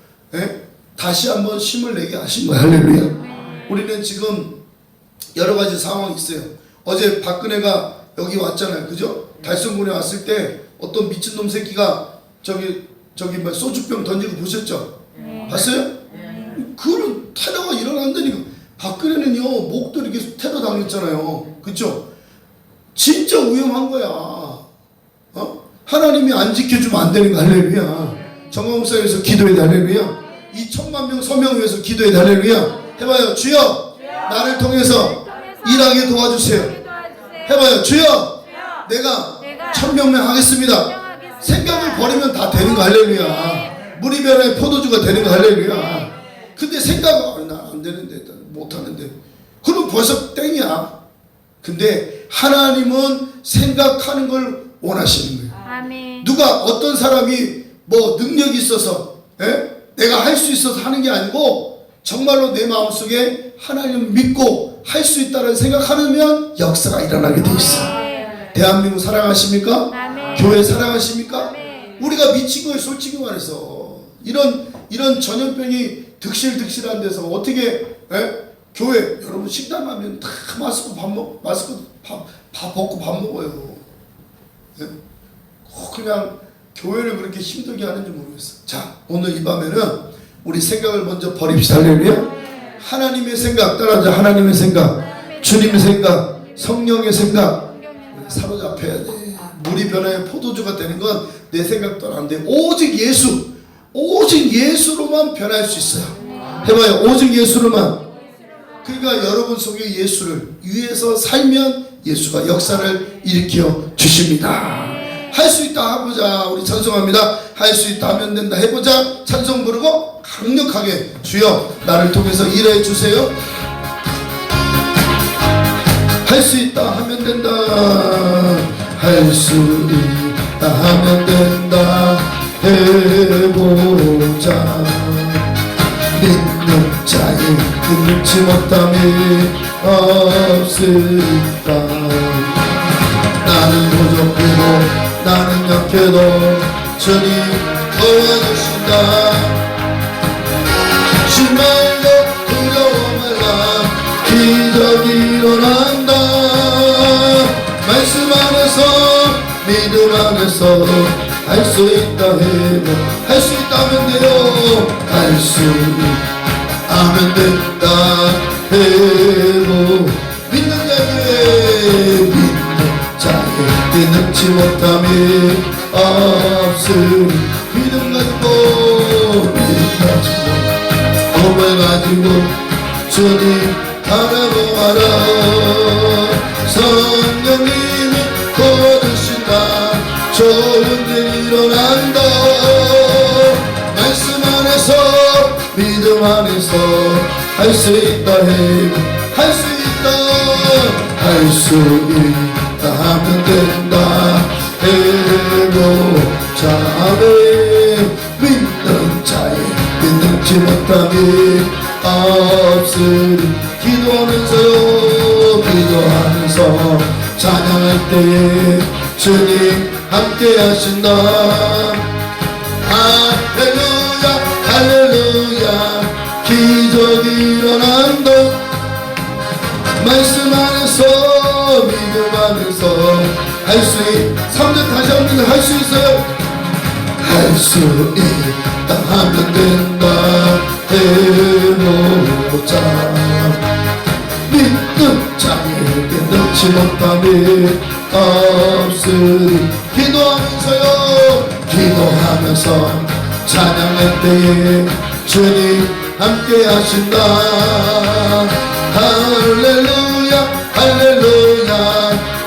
다시 한번 힘을 내게 하신 거예요. 할렐루야. 우리는 지금 여러 가지 상황이 있어요. 어제 박근혜가 여기 왔잖아요. 그죠? 달성군에 왔을 때 어떤 미친놈 새끼가 저기 소주병 던지고 보셨죠? 봤어요? 그런 테러가 일어난다니까. 박근혜는요 목도 이렇게 테러 당했잖아요. 그쵸? 진짜 위험한 거야. 하나님이 안 지켜주면 안 되는 거. 할렐루야. 정광목사에서 기도해. 할렐루야. 이 1000만 명 서명 위해서 기도해. 할렐루야. 해봐요. 주여, 나를 통해서 일하게 도와주세요. 해봐요. 주여, 내가 1000명 하겠습니다. 생각을 버리면 다 되는 거. 할렐루야. 물이 변해 포도주가 되는 거. 할렐루야. 근데 생각, 나 안 되는데, 못하는데, 그럼 벌써 땡이야. 근데 하나님은 생각하는 걸 원하시는 거예요. 아멘. 누가 어떤 사람이 뭐 능력이 있어서 내가 할 수 있어서 하는 게 아니고 정말로 내 마음속에 하나님 믿고 할 수 있다는 생각하면 역사가 일어나게 돼 있어. 대한민국 사랑하십니까? 아멘. 교회 사랑하십니까? 아멘. 우리가 미친 거예요. 솔직히 말해서 이런 전염병이 득실득실한 데서 어떻게 교회 여러분 식당 가면 다 마스크 밥 벗고 밥 먹어요. 예? 그냥 교회를 그렇게 힘들게 하는지 모르겠어. 자, 오늘 이 밤에는 우리 생각을 먼저 버립시다. 할렐루야. 하나님의 생각 따라하자. 하나님의 생각, 주님의 생각, 성령의 생각 사로잡혀야 돼. 물이 변화의 포도주가 되는 건 내 생각도 안 돼. 오직 예수로만 변할 수 있어요. 해봐요. 오직 예수로만. 그러니까 여러분 속에 예수를 위해서 살면 예수가 역사를 일으켜 주십니다. 할 수 있다 해보자. 우리 찬송합니다. 할 수 있다 하면 된다 해보자. 찬송 부르고 강력하게 주여 나를 통해서 일해 주세요. 할 수 있다 하면 된다. 할 수 있다 하면 된다 해보자. 믿는 자의 끊지 못함이 없을까. 나는 부족해도 나는 약해도 주님 도와주신다. 실망도 두려워 말라. 기적이 일어난다. 말씀 안에서 믿음 안에서 할 수 있다 해도 할 수 있다면 돼요. 할 수 있다면 된다 해도 믿는 자에게 능치 못함이 없으니 믿음 가지고 몸을 가지고 주님 바라보아라. 성령님이 도와주신다. 좋은 일 일어난다. 말씀 안에서 믿음 안에서 할 수 있다 해도 할 수 있다. 할 수 있다 하면 된다 해보자. 믿는 자에게 능치 못함이 없으리. 기도하면서요. 기도하면서 찬양할 때에 주님 함께 하신다. 할렐루야 할렐루야. 기적이 일어난다. 말씀 안에서 믿음 안에서 할 수 있. 3절 다시 한번 할 수 있어요. 할 수 있다 하면 된다 해보자. 믿는 자에게 능치 못함이 없으리. 기도하면서요. 기도하면서 찬양할 때에 주님 함께 하신다. 할렐루야 할렐루야.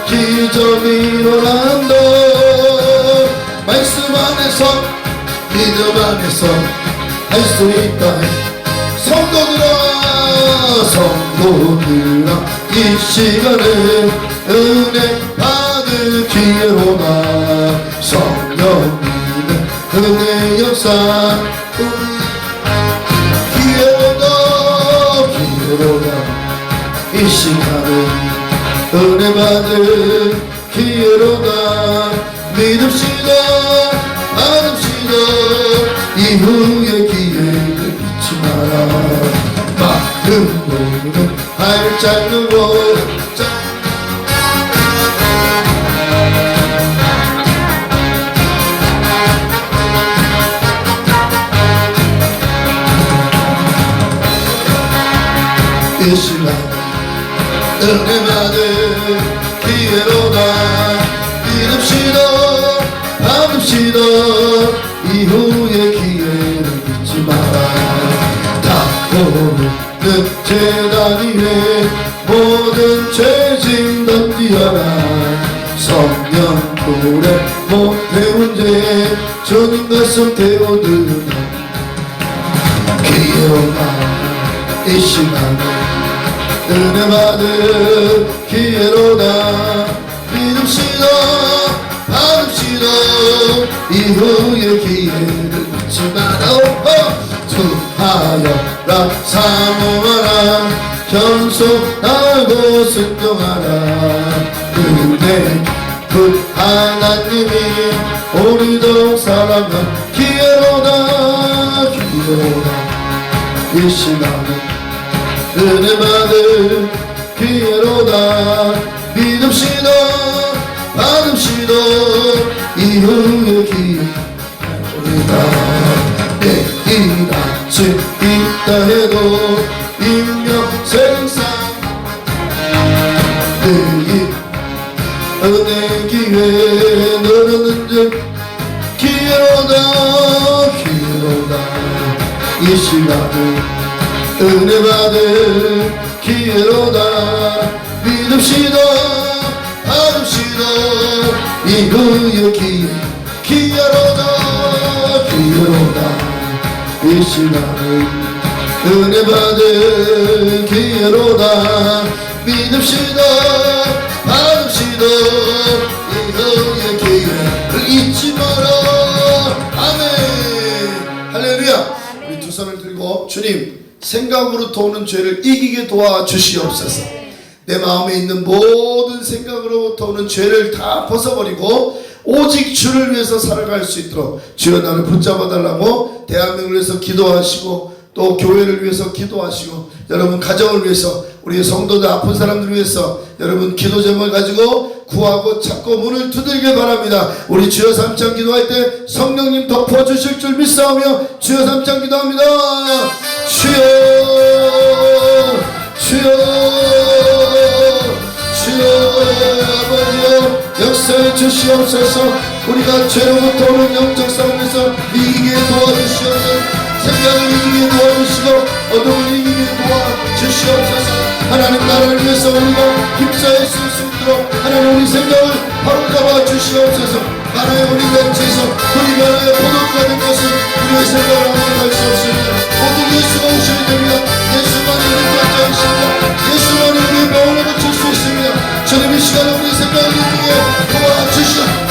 기적이 일어난다. 말씀 안에서 믿음 안에서 할 수 있다. 성도들아 이 시간에 은혜 받을 기회로나. 성령님의 은혜 역사 기회로다. 이 시간에 은혜 받을 기회로다. 믿읍시다 받읍시다. 이후의 기회를 잊지 마라. 마음으로는 활짝 누워 이 시간 은혜 받을 기회로다. 믿읍시다 받읍시다. 이후의 기회를 잊지 마라. 닦고는 재단 위에 모든 죄짐 던지어라. 성령 불에 못 태운 죄 주님 가슴 태워드나. 기회로다. 이 시간에 은혜 받을 기회로다. 믿읍시다 받읍시다. 이후의 기회를 잊지 마라. 투하여라 사모하라. 그 하나님이 우리도 사랑한 기회로다 이 시간은 은혜 받을 기회로다 믿읍시다 받읍시다 이후의 기회로다 내일 아침 있다 해도 인명생상 내일 은혜 기회 늘었는데 기회로다 이 시간을 은혜 받을 기회로다 믿읍시다 받읍시다 이후의 기회로다 이 시간을 은혜 받을 기회로다 믿읍시다 받읍시다 이후의 기회를 잊지 마라 아멘 할렐루야. 우리 두 손을 들고 주님 생각으로부터 오는 죄를 이기게 도와주시옵소서. 내 마음에 있는 모든 생각으로부터 오는 죄를 다 벗어버리고 오직 주를 위해서 살아갈 수 있도록 주여 나를 붙잡아 달라고 대한민국을 위해서 기도하시고 또 교회를 위해서 기도하시고 여러분 가정을 위해서 우리 성도들 아픈 사람들을 위해서 여러분 기도 제목을 가지고 구하고 찾고 문을 두드리길 바랍니다. 우리 주여 삼창 기도할 때 성령님 덮어주실 줄 믿사오며 주여 삼창 기도합니다. 주여 주여 주여 아버지여 역사해 주시옵소서. 우리가 죄로부터 오는 영적 싸움에서 이기게 도와주시옵소서. 생각을 이기게 도와주시고 어둠을 이기게 도와주시옵소서. 하나님 나라를 위해서 우리가 힘써야 쓸 수 있도록 하나님 우리 생각을 바로 잡아 주시옵소서. 하나님 우리 벤치에서 우리 나라의 포도주가 된 것은 우리의 생각을 아무도 할 수 없습니다. 모두 예수가 오셔야 됩니다. 예수만이 우리 결정이십니다. 예수만이 우리의 마음을 고칠 수 있습니다. 주님 이 시간에 우리 생각을 이기게 도와주시옵소서.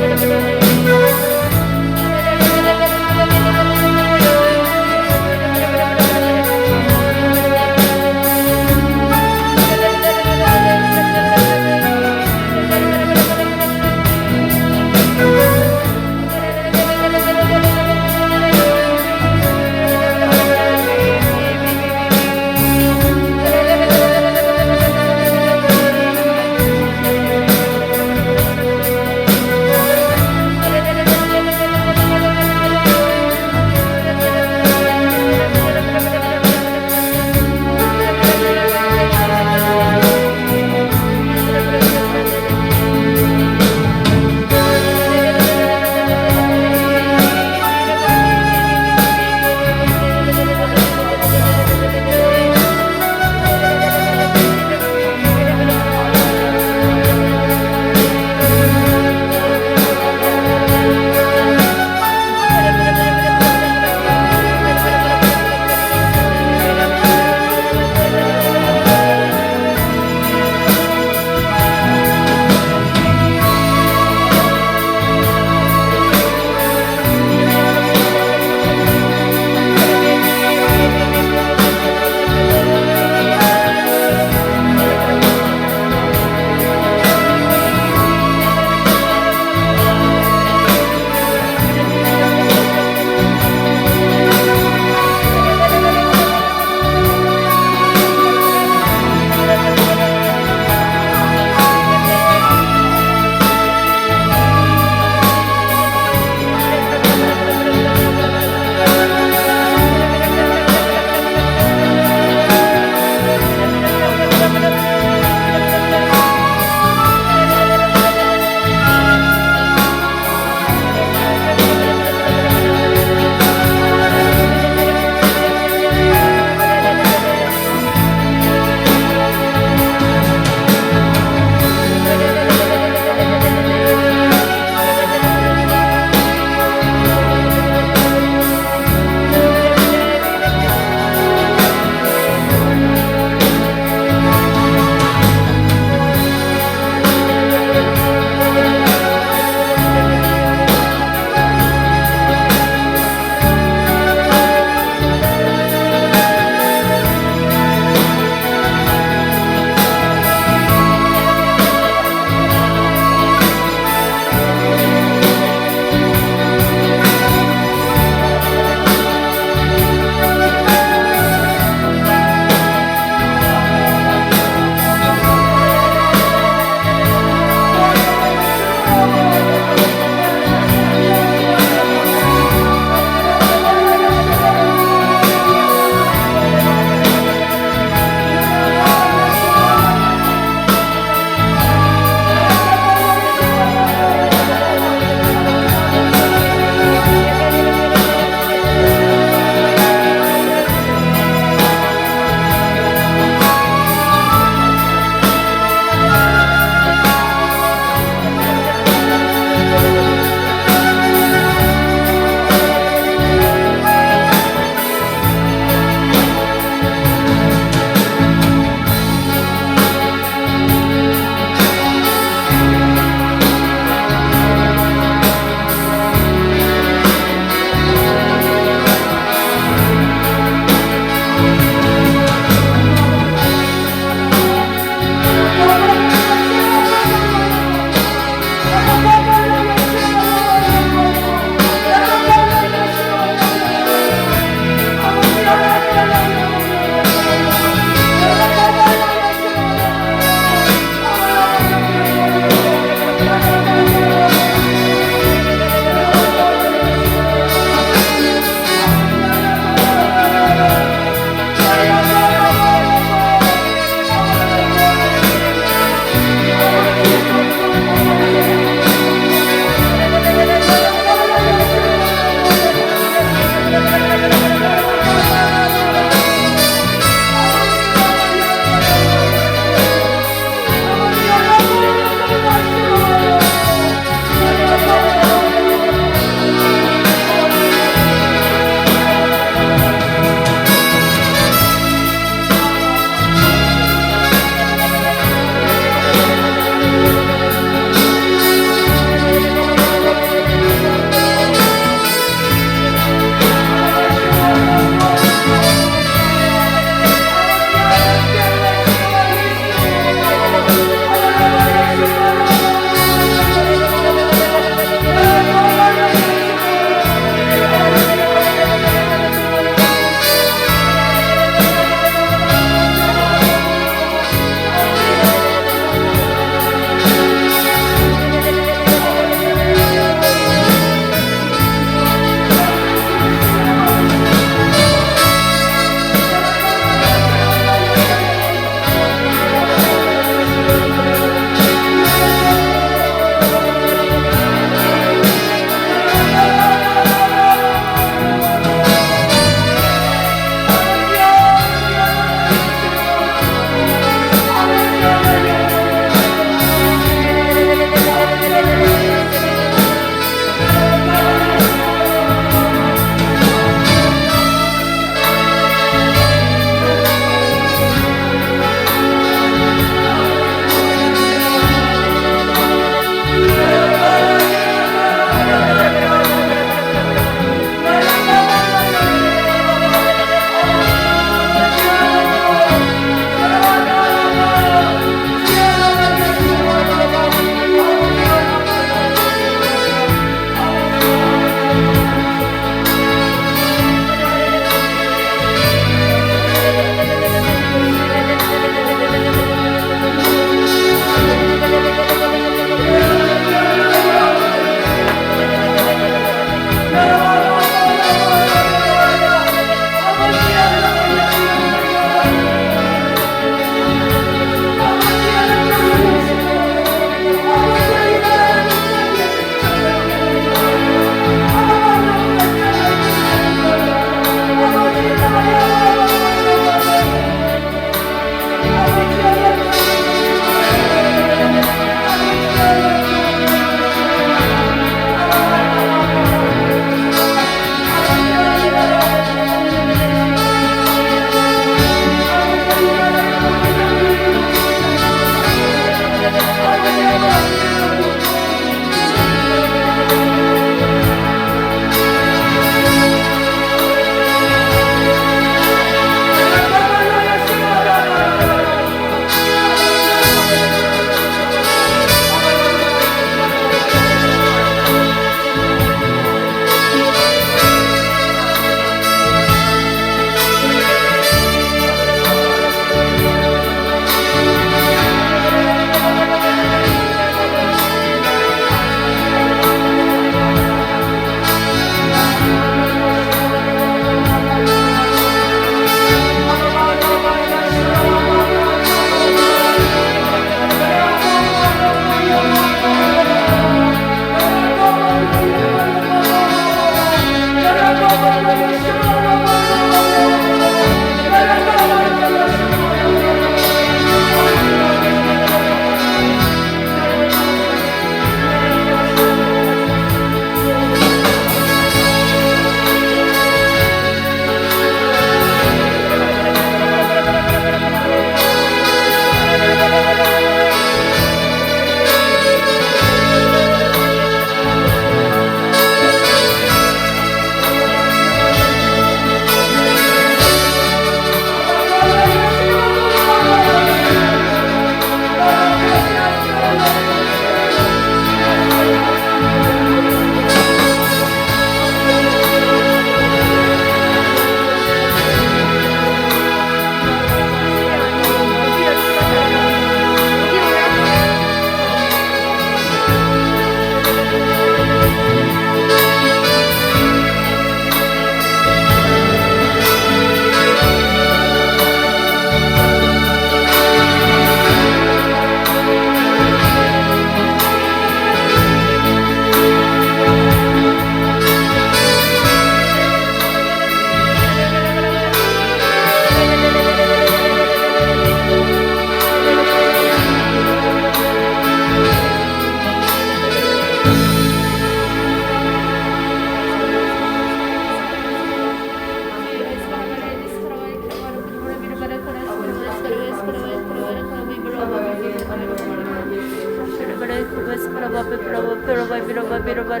스프라바베 프라바 프라바 비라바 비라바